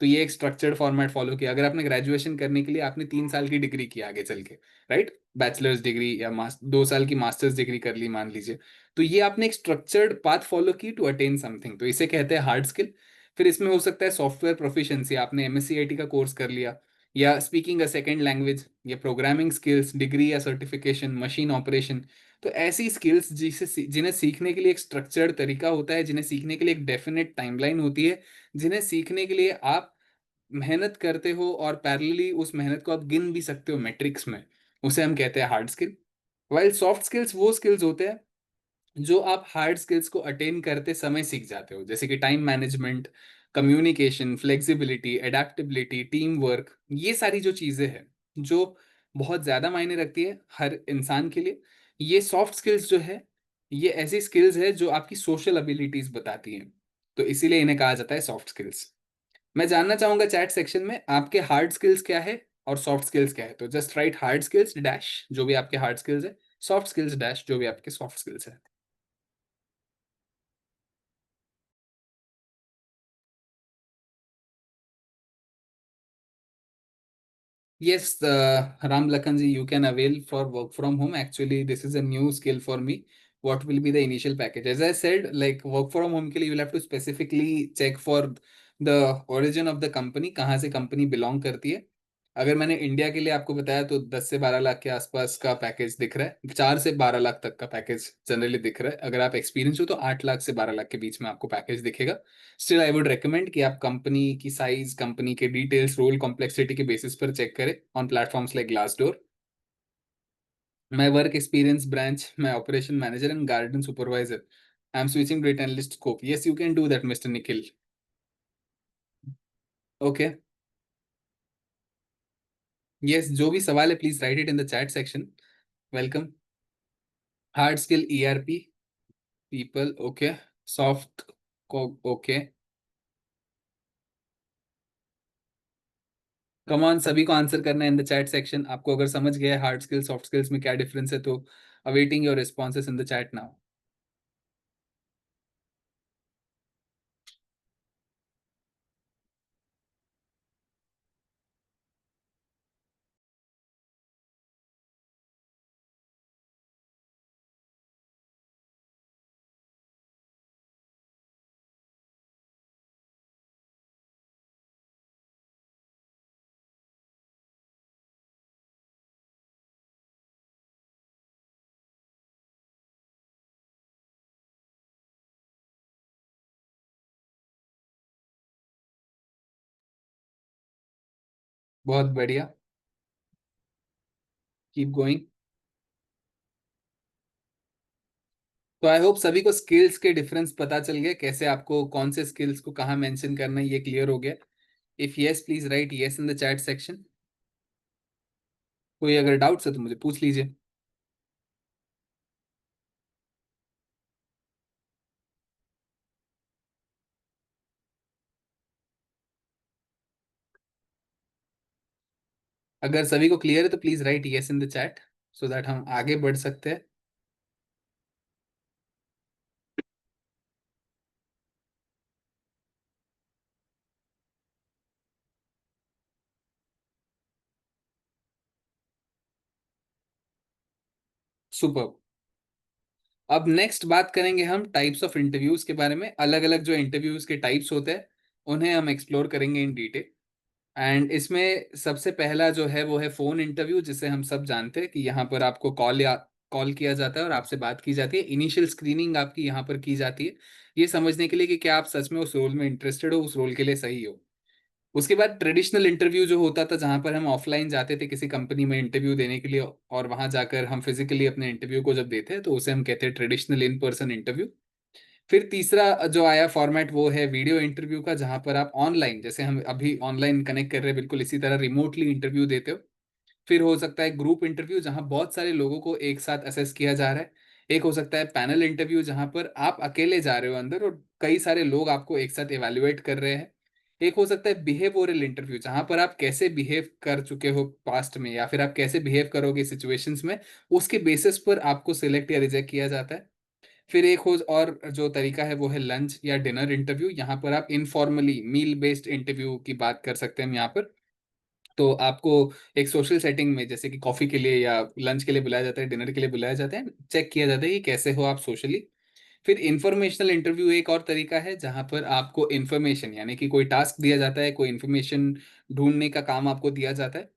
तो ये एक स्ट्रक्चर्ड फॉर्मेट फॉलो किया। अगर आपने ग्रेजुएशन करने के लिए आपने 3 साल की डिग्री की आगे चल के, राइट, बैचलर्स डिग्री या 2 साल की मास्टर्स डिग्री कर ली मान लीजिए, तो ये आपने एक स्ट्रक्चर्ड पाथ फॉलो की टू अटेन समथिंग, तो इसे कहते हैं हार्ड स्किल। फिर इसमें हो सकता है सॉफ्टवेयर प्रोफिशिएंसी, आपने एमएससीआईटी का कोर्स कर लिया, या स्पीकिंग अ सेकेंड लैंग्वेज, या प्रोग्रामिंग स्किल्स, डिग्री या सर्टिफिकेशन, मशीन ऑपरेशन। तो ऐसी स्किल्स जिन्हें सीखने के लिए एक स्ट्रक्चर्ड तरीका होता है, जिन्हें सीखने के लिए एक डेफिनेट टाइमलाइन होती है, जिन्हें सीखने के लिए आप मेहनत करते हो और पैरेलली उस मेहनत को आप गिन भी सकते हो मैट्रिक्स में, उसे हम कहते हैं hard skill. While soft skills वो स्किल्स होते हैं जो आप हार्ड स्किल्स को अटेन करते समय सीख जाते हो, जैसे कि time management, communication, flexibility, adaptability, team work. ये सारी जो चीज़ें हैं जो बहुत ज़्यादा मायने रखती है हर इंसान के लिए, ये सॉफ्ट स्किल्स जो है, ये ऐसी स्किल्स है जो आपकी सोशल एबिलिटीज बताती हैं। तो इसीलिए इन्हें कहा जाता है सॉफ्ट स्किल्स। मैं जानना चाहूंगा चैट सेक्शन में आपके हार्ड स्किल्स क्या है और सॉफ्ट स्किल्स क्या है। तो just right hard skills dash जो भी आपके हार्ड स्किल्स है, सॉफ्ट स्किल्स डैश जो भी आपके सॉफ्ट स्किल्स है। Yes, Ram Lakhanji, you can avail for work from home. Actually, this is a new skill for me. What will be the initial package? As I said, like work from home के लिए you'll have to specifically check for the origin of the company, कहाँ से company belong करती है। अगर मैंने India के लिए आपको बताया तो 10 से 12 लाख के आसपास का पैकेज दिख रहा है, 4 से 12 लाख तक का पैकेज जनरली दिख रहा है। अगर आप एक्सपीरियंस हो तो 8 लाख से 12 लाख के बीच में आपको पैकेज दिखेगा। स्टिल आई वुड रेकमेंड कि आप कंपनी की साइज, कंपनी के डिटेल्स, रोल कॉम्प्लेक्सिटी के बेसिस पर चेक करें on platforms like Glassdoor. My work experience branch, मैं operation manager and garden supervisor. I am switching data analyst scope. Yes you can do that mister Nikhil. Okay. Yes, जो भी सवाल है please write it in the chat section. Welcome. Hard skill ERP people, okay. Soft को, okay. Come on, सभी को answer करना है इन the chat section. आपको अगर समझ गया है हार्ड स्किल्स सॉफ्ट स्किल्स में क्या डिफरेंस है, तो awaiting your responses in the chat now. बहुत बढ़िया। Keep going. तो आई होप सभी को स्किल्स के डिफरेंस पता चल गए, कैसे आपको कौन से स्किल्स को कहाँ मेंशन करना है, ये क्लियर हो गया। If yes please right yes in the chat section. कोई अगर डाउट्स है तो मुझे पूछ लीजिए। अगर सभी को क्लियर है तो please right yes in the chat, so that हम आगे बढ़ सकते हैं। सुपर। अब नेक्स्ट बात करेंगे हम टाइप्स ऑफ इंटरव्यूज के बारे में। अलग अलग जो इंटरव्यूज के टाइप्स होते हैं उन्हें हम एक्सप्लोर करेंगे इन डिटेल। एंड इसमें सबसे पहला जो है वो है फोन इंटरव्यू, जिसे हम सब जानते हैं कि यहाँ पर आपको कॉल या कॉल किया जाता है और आपसे बात की जाती है। इनिशियल स्क्रीनिंग आपकी यहाँ पर की जाती है, ये समझने के लिए कि क्या आप सच में उस रोल में इंटरेस्टेड हो, उस रोल के लिए सही हो। उसके बाद ट्रेडिशनल इंटरव्यू जो होता था, जहां पर हम ऑफलाइन जाते थे किसी कंपनी में इंटरव्यू देने के लिए, और वहां जाकर हम फिजिकली अपने इंटरव्यू को जब देते हैं तो उसे हम कहते हैं ट्रेडिशनल इन पर्सन इंटरव्यू। फिर तीसरा जो आया फॉर्मेट वो है वीडियो इंटरव्यू का, जहां पर आप ऑनलाइन, जैसे हम अभी ऑनलाइन कनेक्ट कर रहे हैं बिल्कुल इसी तरह रिमोटली इंटरव्यू देते हो। फिर हो सकता है ग्रुप इंटरव्यू, जहां बहुत सारे लोगों को एक साथ असेस किया जा रहा है। एक हो सकता है पैनल इंटरव्यू, जहां पर आप अकेले जा रहे हो अंदर और कई सारे लोग आपको एक साथ इवेल्युएट कर रहे हैं। एक हो सकता है बिहेवियरल इंटरव्यू, जहां पर आप कैसे बिहेव कर चुके हो पास्ट में, या फिर आप कैसे बिहेव करोगे सिचुएशंस में, उसके बेसिस पर आपको सिलेक्ट या रिजेक्ट किया जाता है। फिर एक हो और जो तरीका है वो है लंच या डिनर इंटरव्यू। यहाँ पर आप इनफॉर्मली मील बेस्ड इंटरव्यू की बात कर सकते हैं हम यहाँ पर। तो आपको एक सोशल सेटिंग में, जैसे कि कॉफी के लिए या लंच के लिए बुलाया जाता है, डिनर के लिए बुलाया जाता है, चेक किया जाता है कि कैसे हो आप सोशली। फिर इंफॉर्मेशनल इंटरव्यू एक और तरीका है, जहां पर आपको इन्फॉर्मेशन, यानी कि कोई टास्क दिया जाता है, कोई इन्फॉर्मेशन ढूंढने का काम आपको दिया जाता है।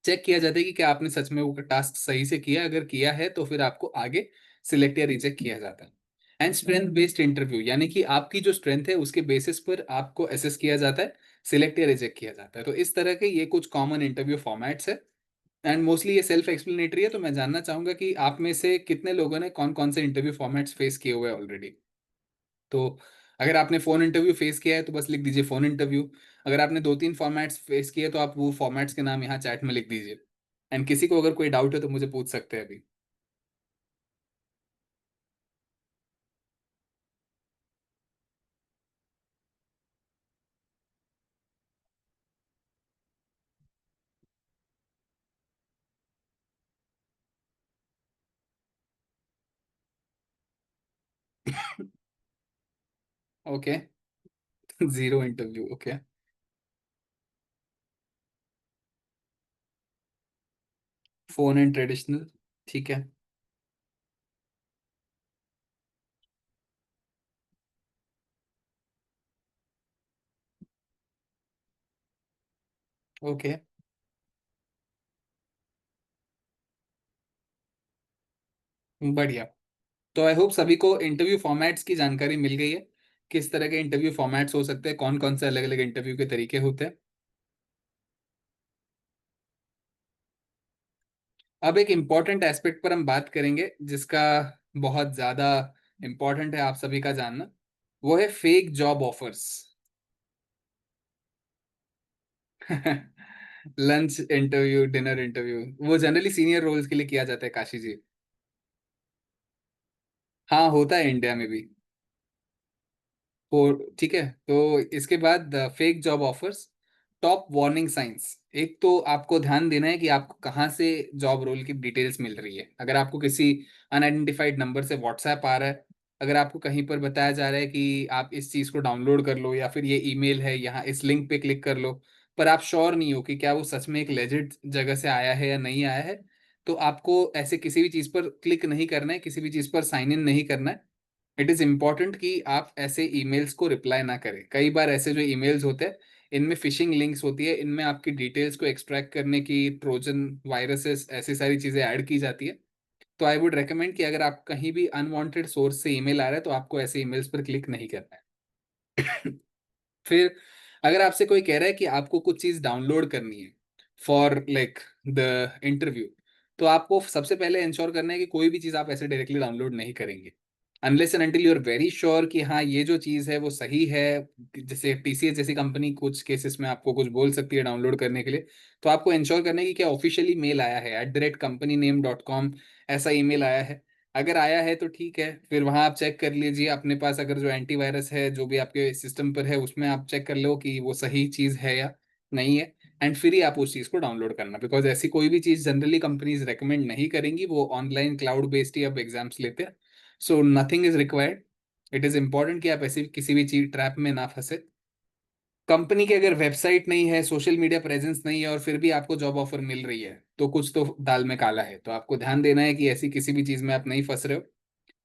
चेक किया जाता है कि क्या आपने सच में वो टास्क सही से किया, अगर किया है तो फिर आपको आगे सिलेक्ट या रिजेक्ट किया जाता है। एंड स्ट्रेंथ बेस्ड इंटरव्यू, यानी कि आपकी जो स्ट्रेंथ है उसके बेसिस पर आपको असेस किया जाता है, सिलेक्ट या रिजेक्ट किया जाता है। तो इस तरह के ये कुछ कॉमन इंटरव्यू फॉर्मेट्स है। एंड मोस्टली ये सेल्फ एक्सप्लेनेटरी है, तो मैं जानना चाहूंगा कि आप में से कितने लोगों ने कौन कौन से इंटरव्यू फॉर्मेट्स फेस किए हुए हैं ऑलरेडी। तो अगर आपने फोन इंटरव्यू फेस किया है तो बस लिख दीजिए फोन इंटरव्यू। अगर आपने दो तीन फॉर्मेट्स फेस किए तो आप वो फॉर्मेट्स के नाम यहाँ चैट में लिख दीजिए। एंड किसी को अगर कोई डाउट है तो मुझे पूछ सकते हैं अभी। Okay. Zero interview, okay. Phone and traditional, ठीक है। ओके, बढ़िया। तो आई होप सभी को इंटरव्यू फॉर्मेट्स की जानकारी मिल गई है, किस तरह के इंटरव्यू फॉर्मेट्स हो सकते हैं, कौन कौन से अलग अलग इंटरव्यू के तरीके होते हैं। अब एक इम्पॉर्टेंट एस्पेक्ट पर हम बात करेंगे, जिसका बहुत ज्यादा इम्पॉर्टेंट है आप सभी का जानना। वो है fake job offers. Lunch interview, dinner interview, वो जनरली सीनियर रोल्स के लिए किया जाता है, काशी जी। हाँ, होता है इंडिया में भी। ठीक है, तो इसके बाद fake job offers. Top warning science. एक तो आपको ध्यान देना है कि आपको कहाँ से जॉब रोल की डिटेल्स मिल रही है। अगर आपको किसी अनआइडेंटिफाइड नंबर से व्हाट्सएप आ रहा है, अगर आपको कहीं पर बताया जा रहा है कि आप इस चीज़ को डाउनलोड कर लो, या फिर ये ईमेल है, यहाँ इस लिंक पे क्लिक कर लो, पर आप श्योर नहीं हो कि क्या वो सच में एक लेजिट जगह से आया है या नहीं आया है, तो आपको ऐसे किसी भी चीज़ पर क्लिक नहीं करना है, किसी भी चीज़ पर साइन इन नहीं करना है। इट इज़ इम्पॉर्टेंट कि आप ऐसे ईमेल्स को रिप्लाई ना करें। कई बार ऐसे जो ईमेल्स होते हैं, इनमें फिशिंग लिंक्स होती है, इनमें आपकी डिटेल्स को एक्सट्रैक्ट करने की ट्रोजन वायरसेस ऐसी सारी चीज़ें ऐड की जाती है। तो आई वुड रेकमेंड कि अगर आप कहीं भी अनवांटेड सोर्स से ईमेल आ रहा है तो आपको ऐसे ईमेल्स पर क्लिक नहीं करना है। फिर अगर आपसे कोई कह रहा है कि आपको कुछ चीज़ डाउनलोड करनी है, फॉर लाइक द इंटरव्यू, तो आपको सबसे पहले इंश्योर करना है कि कोई भी चीज़ आप ऐसे डायरेक्टली डाउनलोड नहीं करेंगे unless and until you are very sure कि हाँ ये जो चीज़ है वो सही है। जैसे टीसीएस जैसी कंपनी कुछ केसेस में आपको कुछ बोल सकती है डाउनलोड करने के लिए, तो आपको इंश्योर करना है कि क्या ऑफिशियली मेल आया है @companyname.com, ऐसा ईमेल आया है। अगर आया है तो ठीक है, फिर वहां आप चेक कर लीजिए अपने पास अगर जो एंटीवायरस है जो भी आपके सिस्टम पर है उसमें आप चेक कर लो कि वो सही चीज़ है या नहीं है। एंड फिर ही आप उस चीज़ को डाउनलोड करना, बिकॉज ऐसी कोई भी चीज़ जनरली कंपनीज रेकमेंड नहीं करेंगी, वो ऑनलाइन क्लाउड बेस्ड ही अब एग्जाम्स लेते हैं। So nothing is required. It is important कि आप ऐसी किसी भी चीज ट्रैप में ना फंसे। कंपनी की अगर वेबसाइट नहीं है, सोशल मीडिया प्रेजेंस नहीं है और फिर भी आपको जॉब ऑफर मिल रही है तो कुछ तो दाल में काला है, तो आपको ध्यान देना है कि ऐसी किसी भी चीज में आप नहीं फंस रहे हो।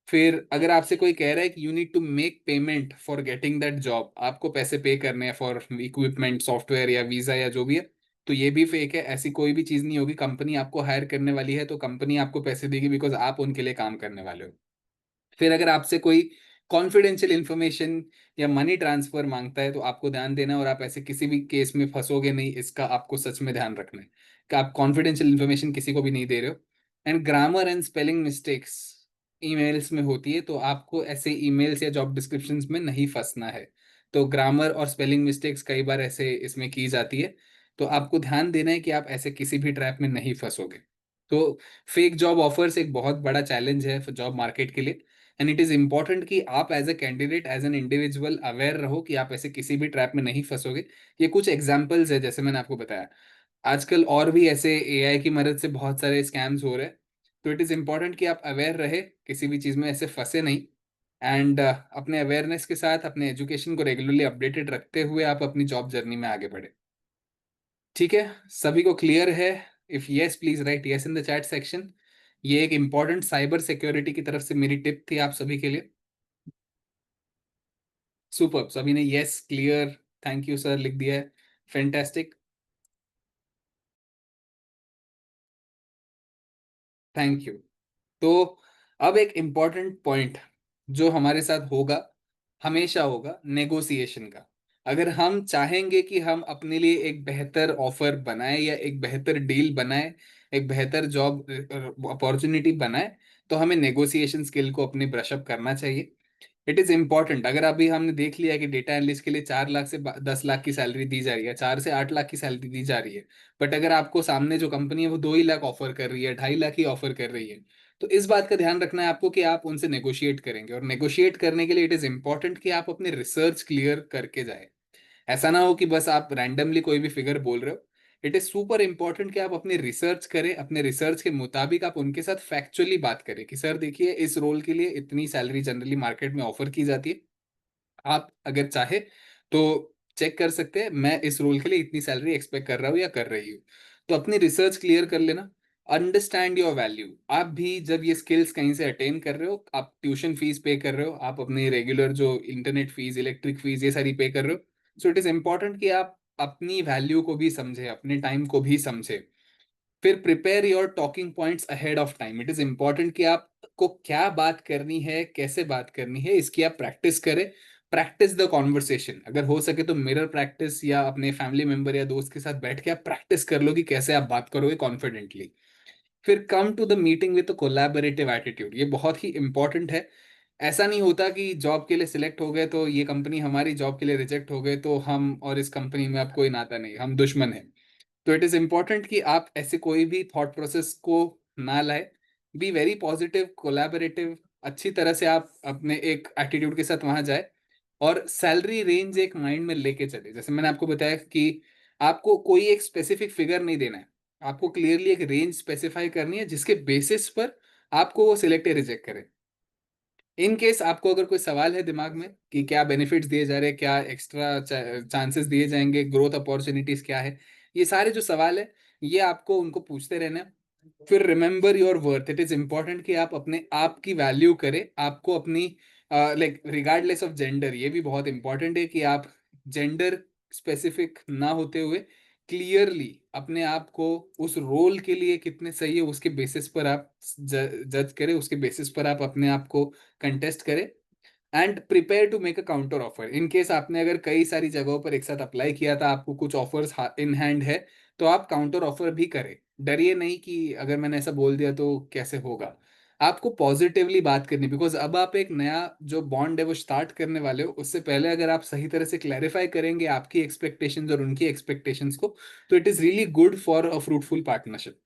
फिर अगर आपसे कोई कह रहा है कि you need to make payment for getting that job, आपको पैसे पे करने हैं फॉर इक्विपमेंट सॉफ्टवेयर या वीजा या जो भी है, तो ये भी फेक है। ऐसी कोई भी चीज नहीं होगी। कंपनी आपको हायर करने वाली है तो कंपनी आपको पैसे देगी बिकॉज आप उनके लिए काम करने वाले हो। फिर अगर आपसे कोई कॉन्फिडेंशियल इंफॉर्मेशन या मनी ट्रांसफर मांगता है तो आपको ध्यान देना है और आप ऐसे किसी भी केस में फंसोगे नहीं, इसका आपको सच में ध्यान रखना है कि आप कॉन्फिडेंशियल इंफॉर्मेशन किसी को भी नहीं दे रहे हो। And grammar and spelling mistakes emails में होती है, तो आपको ऐसे ईमेल्स या जॉब डिस्क्रिप्शंस में नहीं फंसना है। तो ग्रामर और स्पेलिंग मिस्टेक्स कई बार ऐसे इसमें की जाती है, तो आपको ध्यान देना है कि आप ऐसे किसी भी ट्रैप में नहीं फंसोगे। तो फेक जॉब ऑफर्स एक बहुत बड़ा चैलेंज है जॉब मार्केट के लिए। एंड इट इज इंपॉर्टेंट कि आप as a candidate as an individual aware रहो कि आप ऐसे किसी भी ट्रैप में नहीं फंसोगे। ये कुछ एग्जांपल्स है जैसे मैंने आपको बताया। आजकल और भी ऐसे एआई की मदद से बहुत सारे स्कैम्स हो रहे हैं, तो इट इज इंपॉर्टेंट कि आप अवेयर रहे, किसी भी चीज़ में ऐसे फंसे नहीं। एंड अपने अवेयरनेस के साथ अपने एजुकेशन को रेगुलरली अपडेटेड रखते हुए आप अपनी जॉब जर्नी में आगे बढ़े। ठीक है, सभी को क्लियर है? If yes please right yes in the chat section. ये एक इंपॉर्टेंट साइबर सिक्योरिटी की तरफ से मेरी टिप थी आप सभी के लिए। सुपर, सभी ने yes clear, thank you sir लिख दिया है। Fantastic, thank you. तो अब एक इम्पॉर्टेंट पॉइंट जो हमारे साथ होगा, हमेशा होगा, नेगोशिएशन का। अगर हम चाहेंगे कि हम अपने लिए एक बेहतर ऑफर बनाए या एक बेहतर डील बनाए, एक बेहतर जॉब अपॉर्चुनिटी बनाए, तो हमें नेगोशिएशन स्किल को अपनी ब्रशअप करना चाहिए। It is important. अगर अभी हमने देख लिया कि डेटा एनालिस्ट के लिए 4 लाख से 10 लाख की सैलरी दी जा रही है, 4 से 8 लाख की सैलरी दी जा रही है, बट अगर आपको सामने जो कंपनी है वो 2 ही लाख ऑफर कर रही है, 2.5 लाख ही ऑफर कर रही है, तो इस बात का ध्यान रखना है आपको कि आप उनसे नेगोशिएट करेंगे। और नेगोशिएट करने के लिए इट इज इंपॉर्टेंट कि आप अपने रिसर्च क्लियर करके जाए। ऐसा ना हो कि बस आप रैंडमली कोई भी फिगर बोल रहे हो। इट इज सुपर इंपॉर्टेंट कि आप अपनी रिसर्च करें, अपने रिसर्च के मुताबिक आप उनके साथ फैक्चुअली बात करें कि सर देखिए इस रोल के लिए इतनी सैलरी जनरली मार्केट में ऑफर की जाती है, आप अगर चाहे तो चेक कर सकते हैं, मैं इस रोल के लिए इतनी सैलरी एक्सपेक्ट कर रहा हूँ या कर रही हूँ। तो अपनी रिसर्च क्लियर कर लेना। Understand your value. आप भी जब ये स्किल्स कहीं से अटेन कर रहे हो, आप ट्यूशन फीस पे कर रहे हो, आप अपनी रेगुलर जो इंटरनेट फीस, इलेक्ट्रिक फीस, ये सारी पे कर रहे हो, सो इट इज इंपॉर्टेंट कि आप अपनी वैल्यू को भी समझे, अपने टाइम को भी समझे। फिर prepare your talking points ahead of time. It is important कि आपको क्या बात करनी है, कैसे बात करनी है, इसकी आप प्रैक्टिस करें। Practice the conversation. अगर हो सके तो मिरर प्रैक्टिस या अपने फैमिली मेंबर या दोस्त के साथ बैठ के आप प्रैक्टिस कर लो कि कैसे आप बात करोगे कॉन्फिडेंटली। फिर come to the meeting with collaborative attitude. ये बहुत ही इंपॉर्टेंट है। ऐसा नहीं होता कि जॉब के लिए सिलेक्ट हो गए तो ये कंपनी हमारी, जॉब के लिए रिजेक्ट हो गए तो हम और इस कंपनी में अब कोई नाता नहीं, हम दुश्मन हैं। तो इट इज इंपॉर्टेंट कि आप ऐसे कोई भी थॉट प्रोसेस को ना लाए। बी वेरी पॉजिटिव, कोलैबोरेटिव, अच्छी तरह से आप अपने एक एटीट्यूड के साथ वहां जाए। और सैलरी रेंज एक माइंड में लेके चले। जैसे मैंने आपको बताया कि आपको कोई एक स्पेसिफिक फिगर नहीं देना है, आपको क्लियरली एक रेंज स्पेसिफाई करनी है जिसके बेसिस पर आपको वो सिलेक्ट या रिजेक्ट करे। इन केस आपको अगर कोई सवाल है दिमाग में कि क्या बेनिफिट्स दिए जा रहे हैं, क्या एक्स्ट्रा चांसेस दिए जाएंगे, ग्रोथ अपॉर्चुनिटीज क्या है, ये सारे जो सवाल है ये आपको उनको पूछते रहना है। फिर remember your worth. It is important कि आप अपने आप की वैल्यू करें, आपको अपनी लाइक रिगार्डलेस ऑफ जेंडर। ये भी बहुत इंपॉर्टेंट है कि आप जेंडर स्पेसिफिक ना होते हुए क्लियरली अपने आप को उस रोल के लिए कितने सही है उसके बेसिस पर आप जज करें, उसके बेसिस पर आप अपने आप को कंटेस्ट करें। And prepare to make a counter offer in case आपने अगर कई सारी जगहों पर एक साथ अप्लाई किया था, आपको कुछ ऑफर्स इन हैंड है, तो आप काउंटर ऑफर भी करें। डरिए नहीं कि अगर मैंने ऐसा बोल दिया तो कैसे होगा। आपको पॉजिटिवली बात करनी, बिकॉज अब आप एक नया जो बॉन्ड है वो स्टार्ट करने वाले हो। उससे पहले अगर आप सही तरह से क्लैरिफाई करेंगे आपकी एक्सपेक्टेशंस और उनकी एक्सपेक्टेशंस को, तो it is really good for a fruitful partnership.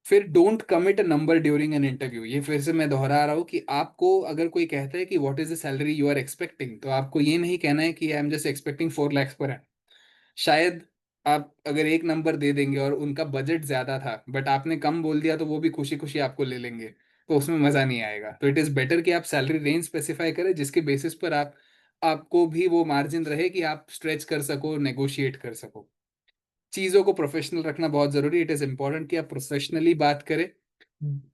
फिर don't commit a number during an interview. ये फिर से मैं दोहरा रहा हूँ कि आपको अगर कोई कहता है कि what is the salary you are expecting, तो आपको ये नहीं कहना है कि I am just expecting 4 lakhs पर है। शायद आप अगर एक नंबर दे देंगे और उनका बजट ज्यादा था बट आपने कम बोल दिया, तो वो भी खुशी खुशी आपको ले लेंगे, तो उसमें मजा नहीं आएगा। तो इट इज बेटर कि आप सैलरी रेंज स्पेसिफाई करें, जिसके बेसिस पर आपको भी वो मार्जिन रहे कि आप स्ट्रेच कर सको, नेगोशिएट कर सको। चीजों को प्रोफेशनल रखना बहुत जरूरी। इट इज इंपॉर्टेंट कि आप प्रोफेशनली बात करें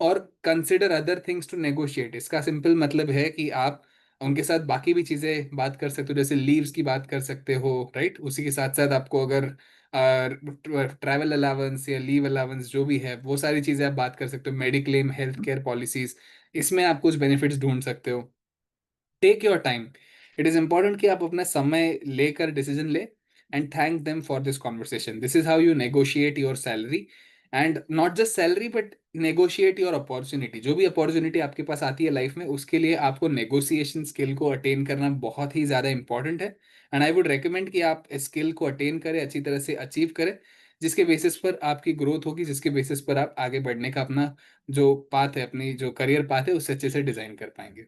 और consider other things to negotiate. इसका सिंपल मतलब है कि आप उनके साथ बाकी भी चीजें बात कर सकते हो, जैसे लीव्स की बात कर सकते हो, राइट। उसी के साथ साथ आपको अगर ट्रैवल अलाउंस या लीव अलाउंस जो भी है, वो सारी चीजें आप बात कर सकते हो। मेडिक्लेम, हेल्थ केयर पॉलिसीज, इसमें आप कुछ बेनिफिट्स ढूंढ सकते हो। Take your time. It is important कि आप अपना समय लेकर डिसीजन ले। And thank them for this conversation. This is how you negotiate your salary, and not just salary but negotiate your opportunity. जो भी अपॉर्चुनिटी आपके पास आती है लाइफ में, उसके लिए आपको नेगोशिएशन स्किल को अटेन करना बहुत ही ज़्यादा इंपॉर्टेंट है। एंड आई वुड रेकमेंड कि आप इस स्किल को अटेन करें, अच्छी तरह से अचीव करें, जिसके बेसिस पर आपकी ग्रोथ होगी, जिसके बेसिस पर आप आगे बढ़ने का अपना जो पाथ है, अपनी जो करियर पाथ है, उससे अच्छे से डिजाइन कर पाएंगे।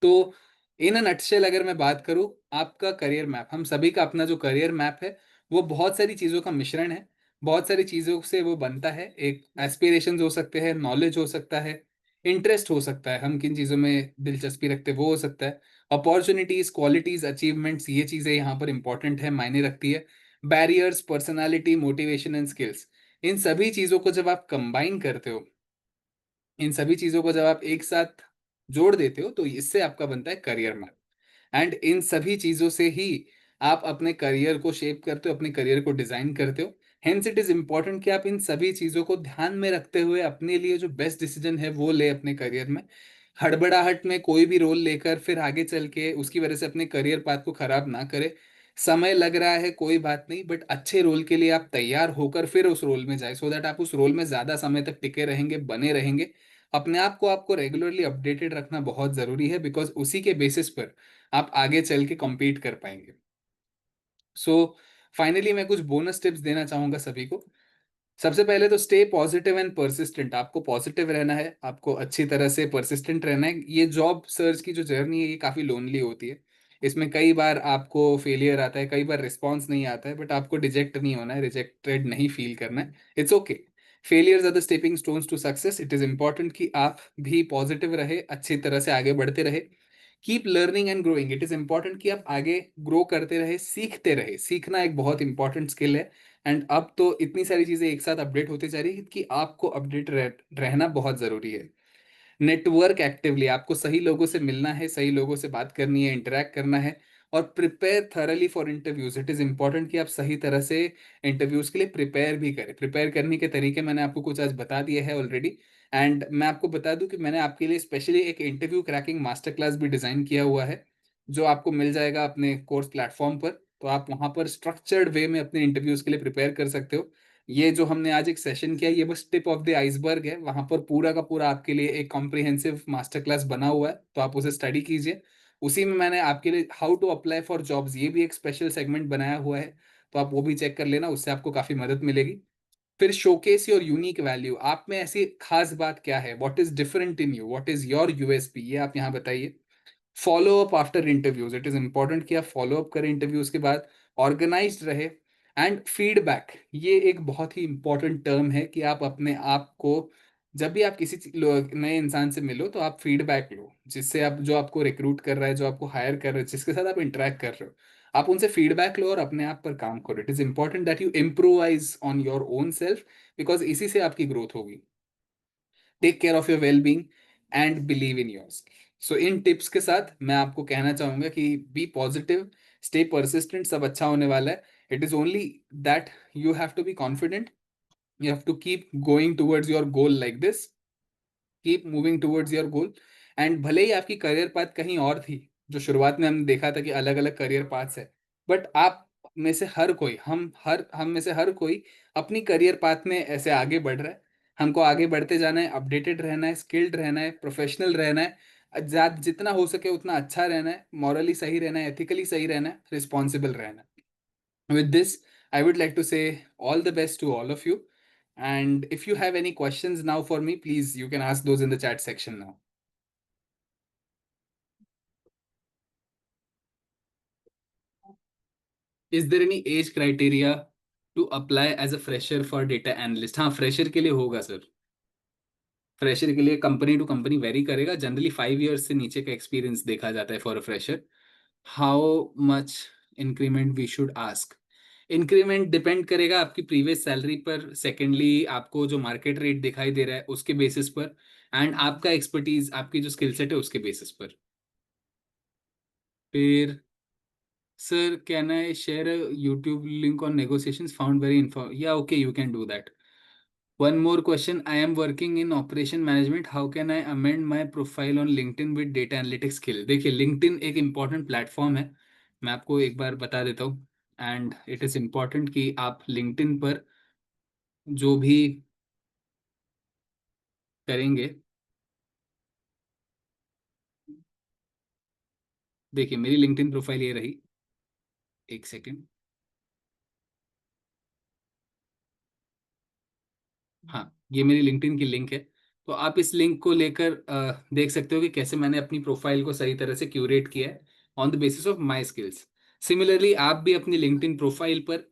तो इन अ नटशेल अगर मैं बात करूं, आपका करियर मैप, हम सभी का अपना जो करियर मैप है, वो बहुत सारी चीज़ों का मिश्रण है। बहुत सारी चीज़ों से वो बनता है। एक एस्पिरेशंस हो सकते हैं, नॉलेज हो सकता है, इंटरेस्ट हो सकता है, हम किन चीज़ों में दिलचस्पी रखते हैं वो हो सकता है, अपॉर्चुनिटीज, क्वालिटीज, अचीवमेंट्स, ये चीज़ें यहाँ पर इंपॉर्टेंट है, मायने रखती है। Barriers, personality, motivation and skills, इन सभी चीज़ों को जब आप कंबाइन करते हो, इन सभी चीज़ों को जब आप एक साथ जोड़ देते हो, तो इससे आपका बनता है करियर मैप। एंड इन सभी चीजों से ही आप अपने करियर को शेप करते हो, अपने करियर को डिजाइन करते हो। हेंस इट इज इंपॉर्टेंट कि आप इन सभी चीजों को ध्यान में रखते हुए अपने लिए जो बेस्ट डिसीजन है वो ले अपने करियर में। हड़बड़ाहट में कोई भी रोल लेकर फिर आगे चल के उसकी वजह से अपने करियर पाथ को खराब ना करे। समय लग रहा है कोई बात नहीं, बट अच्छे रोल के लिए आप तैयार होकर फिर उस रोल में जाए, सो दैट आप उस रोल में ज्यादा समय तक टिके रहेंगे, बने रहेंगे। अपने आप को आपको रेगुलरली अपडेटेड रखना बहुत जरूरी है, बिकॉज उसी के बेसिस पर आप आगे चल के compete कर पाएंगे। सो फाइनली मैं कुछ बोनस टिप्स देना चाहूंगा सभी को। सबसे पहले तो स्टे पॉजिटिव एंड परसिस्टेंट। आपको पॉजिटिव रहना है, आपको अच्छी तरह से परसिस्टेंट रहना है। ये जॉब सर्च की जो जर्नी है, ये काफ़ी लोनली होती है। इसमें कई बार आपको फेलियर आता है, कई बार रिस्पॉन्स नहीं आता है, बट आपको डिजेक्ट नहीं होना है, रिजेक्टेड नहीं फील करना है। It's okay. Failures are the stepping stones to success. It is important कि आप भी पॉजिटिव रहे, अच्छी तरह से आगे बढ़ते रहे। Keep learning and growing. It is important कि आप आगे ग्रो करते रहे, सीखते रहे। सीखना एक बहुत इंपॉर्टेंट स्किल है। एंड अब तो इतनी सारी चीजें एक साथ अपडेट होती जा रही है कि आपको अपडेट रहना बहुत जरूरी है। नेटवर्क एक्टिवली, आपको सही लोगों से मिलना है, सही लोगों से बात करनी है, इंटरेक्ट करना है। और prepare thoroughly for interviews. It is important कि आप सही तरह से इंटरव्यूज के लिए प्रिपेयर भी करें। प्रिपेयर करने के तरीके मैंने आपको कुछ आज बता दिए हैं ऑलरेडी। एंड मैं आपको बता दूं कि मैंने आपके लिए स्पेशली एक इंटरव्यू क्रैकिंग मास्टर क्लास भी डिजाइन किया हुआ है, जो आपको मिल जाएगा अपने कोर्स प्लेटफॉर्म पर। तो आप वहां पर स्ट्रक्चर्ड वे में अपने इंटरव्यूज के लिए प्रिपेयर कर सकते हो। ये जो हमने आज एक सेशन किया, ये बस टिप ऑफ द आइसबर्ग है। वहां पर पूरा का पूरा आपके लिए एक कॉम्प्रिहेंसिव मास्टर क्लास बना हुआ है, तो आप उसे स्टडी कीजिए। उसी में मैंने आपके लिए how to apply for jobs, ये भी एक स्पेशल सेगमेंट बनाया हुआ है, तो आप वो भी चेक कर लेना, उससे आपको काफी मदद मिलेगी। फिर शोकेस योर यूनिक वैल्यू। आप में ऐसी खास बात क्या है, what is different in you, what is your USP, ये आप यहाँ बताइए। Follow up after interviews. It is important कि आप फॉलो अप करें इंटरव्यूज के बाद, ऑर्गेनाइज्ड रहे। एंड फीडबैक, ये एक बहुत ही इंपॉर्टेंट टर्म है कि आप अपने आप को, जब भी आप किसी नए इंसान से मिलो, तो आप फीडबैक लो, जिससे आप, जो आपको रिक्रूट कर रहा है, जो आपको हायर कर रहे हो, जिसके साथ आप इंटरेक्ट कर रहे हो, आप उनसे फीडबैक लो और अपने आप पर काम करो। It is important that you improvise on your own self, because इसी से आपकी ग्रोथ होगी। Take care of your well being and believe in yours. So इन टिप्स के साथ मैं आपको कहना चाहूंगा कि बी पॉजिटिव, स्टे परसिस्टेंट, सब अच्छा होने वाला है। It is only that you have to be confident, you have to keep going towards your goal like this, keep moving towards your goal, and भले ही आपकी करियर पाथ कहीं और थी, जो शुरुआत में हमने देखा था कि अलग अलग करियर पाथ्स है, बट आप में से हर कोई, हम में से हर कोई अपनी करियर पाथ में ऐसे आगे बढ़ रहा है। हमको आगे बढ़ते जाना है, अपडेटेड रहना है, स्किल्ड रहना है, प्रोफेशनल रहना है, जितना हो सके उतना अच्छा रहना है, मॉरली सही रहना है, एथिकली सही रहना है, रिस्पॉन्सिबल रहना है। With this, I would like to say all the best to all of you. And if you have any questions now for me, please you can ask those in the chat section now. Is there any age criteria to apply as a fresher for data analyst? हाँ, fresher के लिए होगा sir. Fresher के लिए company to company vary करेगा, generally 5 years से नीचे का एक्सपीरियंस देखा जाता है for a fresher. How much increment we should ask? Increment depend करेगा आपकी प्रीवियस सैलरी पर, सेकेंडली आपको जो मार्केट रेट दिखाई दे रहा है उसके बेसिस पर, एंड आपका एक्सपर्टीज, आपकी जो स्किल सेट है उसके बेसिस पर। फिर sir, can I share YouTube link on negotiations found very inform? या okay, you can do that. One more question. I am working in operation management. How can I amend my profile on LinkedIn with data analytics skill? देखिए, LinkedIn एक important platform है, मैं आपको एक बार बता देता हूँ। एंड इट इज़ इम्पॉर्टेंट कि आप LinkedIn पर जो भी करेंगे, देखिए मेरी LinkedIn प्रोफाइल ये रही। एक सेकेंड। हाँ, ये मेरी लिंक्डइन की लिंक है। तो आप इस लिंक को लेकर देख सकते हो कि कैसे मैंने अपनी प्रोफाइल को सही तरह से क्यूरेट किया है on the basis of my skills. Similarly आप भी अपनी लिंक्डइन प्रोफाइल पर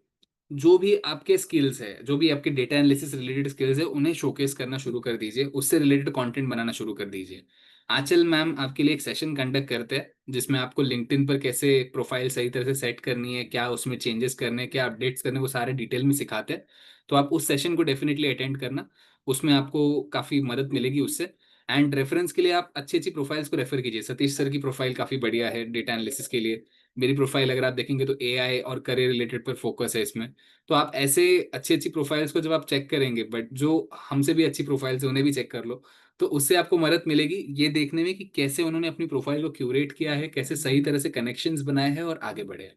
जो भी आपके स्किल्स है, जो भी आपके डेटा एनालिसिस रिलेटेड स्किल्स है, उन्हें शोकेस करना शुरू कर दीजिए, उससे रिलेटेड कंटेंट बनाना शुरू कर दीजिए। आंचल मैम आपके लिए एक सेशन कंडक्ट करते हैं जिसमें आपको लिंक्डइन पर कैसे प्रोफाइल सही तरह से सेट करनी है, क्या उसमें चेंजेस करने हैं, क्या अपडेट्स करने हैं, वो सारे डिटेल में सिखाते हैं। तो आप उस सेशन को डेफिनेटली अटेंड करना, उसमें आपको काफ़ी मदद मिलेगी उससे। एंड रेफरेंस के लिए आप अच्छी अच्छी प्रोफाइल्स को रेफर कीजिए। सतीश सर की प्रोफाइल काफ़ी बढ़िया है डेटा एनालिसिस के लिए। मेरी प्रोफाइल अगर आप देखेंगे तो एआई और करियर रिलेटेड पर फोकस है इसमें। तो आप ऐसे अच्छी अच्छी प्रोफाइल्स को जब आप चेक करेंगे, बट जो हमसे भी अच्छी प्रोफाइल्स है उन्हें भी चेक कर लो, तो उससे आपको मदद मिलेगी ये देखने में कि कैसे उन्होंने अपनी प्रोफाइल को क्यूरेट किया है, कैसे सही तरह से कनेक्शंस बनाए हैं और आगे बढ़े हैं।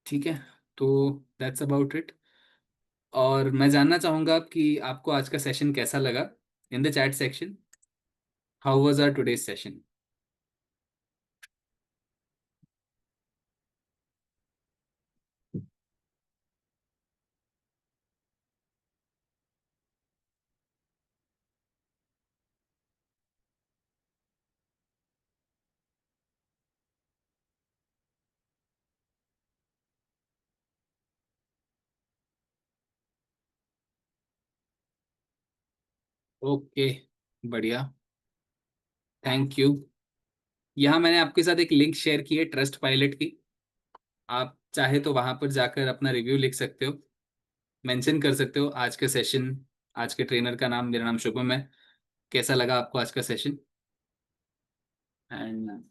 ठीक है, तो दैट्स अबाउट इट। और मैं जानना चाहूंगा कि आपको आज का सेशन कैसा लगा। In the chat section, how was our today's session? Okay, बढ़िया, थैंक यू। यहाँ मैंने आपके साथ एक लिंक शेयर की है ट्रस्ट पायलट की। आप चाहे तो वहां पर जाकर अपना रिव्यू लिख सकते हो, मेंशन कर सकते हो आज का सेशन। आज के ट्रेनर का नाम, मेरा नाम शुभम है। कैसा लगा आपको आज का session? And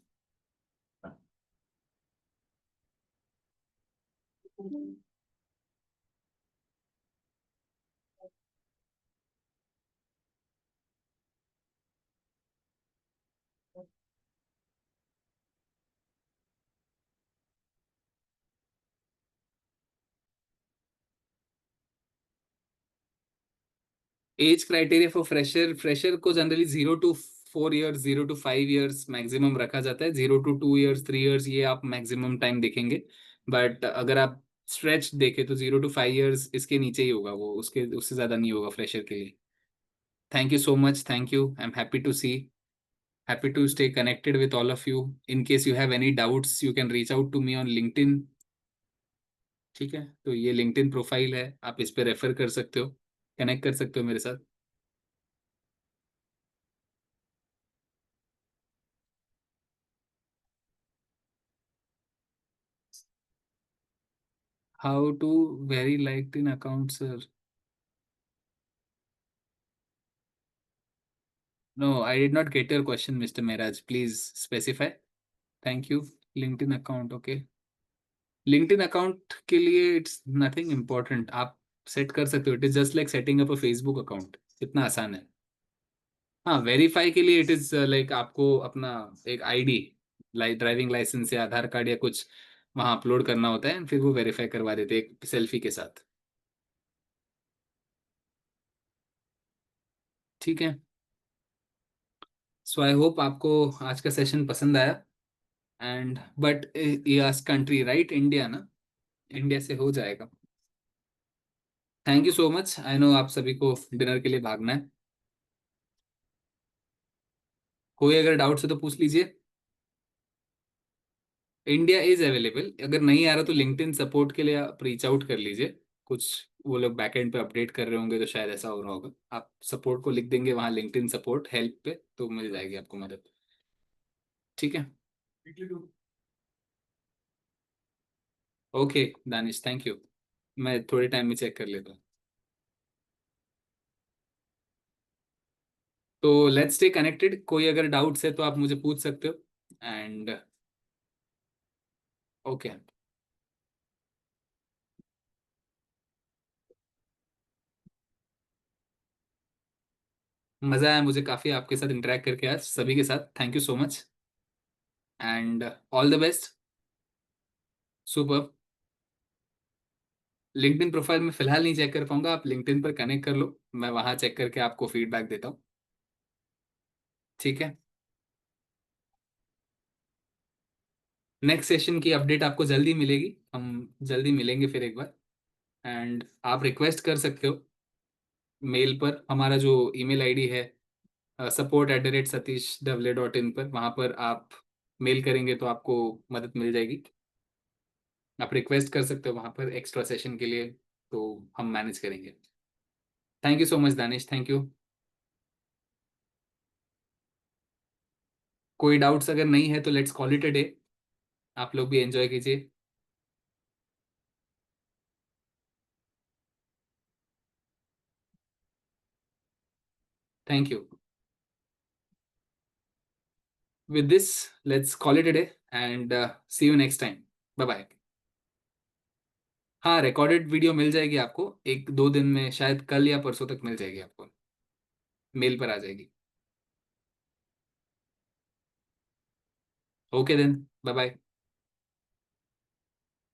age criteria for fresher, fresher को generally 0 to 4 years, 0 to 5 years maximum रखा जाता है। 0 to 2 years, 3 years ये आप मैक्सिमम टाइम देखेंगे। बट अगर आप स्ट्रेच देखें तो 0 to 5 years इसके नीचे ही होगा, वो उसके उससे ज़्यादा नहीं होगा फ्रेशर के लिए। Thank you so much, thank you. I am happy to see, happy to stay connected with all of you. In case you have any doubts, you can reach out to me on LinkedIn. ठीक है, तो ये LinkedIn profile है, आप इस पे refer कर सकते हो, कनेक्ट कर सकते हो मेरे साथ। How to very LinkedIn account sir? No, I did not get your question mister Meraj, please specify. Thank you. LinkedIn account, okay. LinkedIn account के लिए इट्स नथिंग इम्पोर्टेंट, आप सेट कर सकते हो। It is just like setting up a Facebook account, इतना आसान है। हाँ, वेरीफाई के लिए इट इज लाइक आपको अपना एक आईडी, लाइक ड्राइविंग लाइसेंस या आधार कार्ड या कुछ वहाँ अपलोड करना होता है, फिर वो वेरीफाई करवा देते हैं एक सेल्फी के साथ। ठीक है। सो आई होप आपको आज का सेशन पसंद आया। And but yes country right, India ना, इंडिया से हो जाएगा। Thank you so much. I know आप सभी को डिनर के लिए भागना है। कोई अगर डाउट है तो पूछ लीजिए। इंडिया इज अवेलेबल, अगर नहीं आ रहा तो लिंक्डइन सपोर्ट के लिए आप रीच आउट कर लीजिए। कुछ वो लोग बैकएंड पे अपडेट कर रहे होंगे तो शायद ऐसा हो रहा होगा। आप सपोर्ट को लिख देंगे वहाँ लिंक्डइन सपोर्ट हेल्प पे, तो मिल जाएगी आपको मदद। ठीक है। Okay Danish, thank you. मैं थोड़े टाइम में चेक कर लेता हूँ। तो लेट्स स्टे कनेक्टेड, कोई अगर डाउट्स है तो आप मुझे पूछ सकते हो। And okay. मज़ा आया मुझे काफ़ी आपके साथ इंटरेक्ट करके आज सभी के साथ। Thank you so much and all the best. Super. LinkedIn profile में फिलहाल नहीं चेक कर पाऊंगा, आप लिंक्डइन पर कनेक्ट कर लो, मैं वहां चेक करके आपको फीडबैक देता हूँ। ठीक है। नेक्स्ट सेशन की अपडेट आपको जल्दी मिलेगी, हम जल्दी मिलेंगे फिर एक बार। एंड आप रिक्वेस्ट कर सकते हो मेल पर, हमारा जो ईमेल आईडी है support@satish davle.in पर, वहां पर आप मेल करेंगे तो आपको मदद मिल जाएगी। आप रिक्वेस्ट कर सकते हो वहां पर एक्स्ट्रा सेशन के लिए, तो हम मैनेज करेंगे। Thank you so much Danish, thank you. कोई डाउट्स अगर नहीं है तो let's call it a day. आप लोग भी एंजॉय कीजिए। Thank you. With this, let's call it a day and see you next time. Bye bye. हाँ, रिकॉर्डेड वीडियो मिल जाएगी आपको एक दो दिन में, शायद कल या परसों तक मिल जाएगी आपको, मेल पर आ जाएगी। Okay then, bye bye.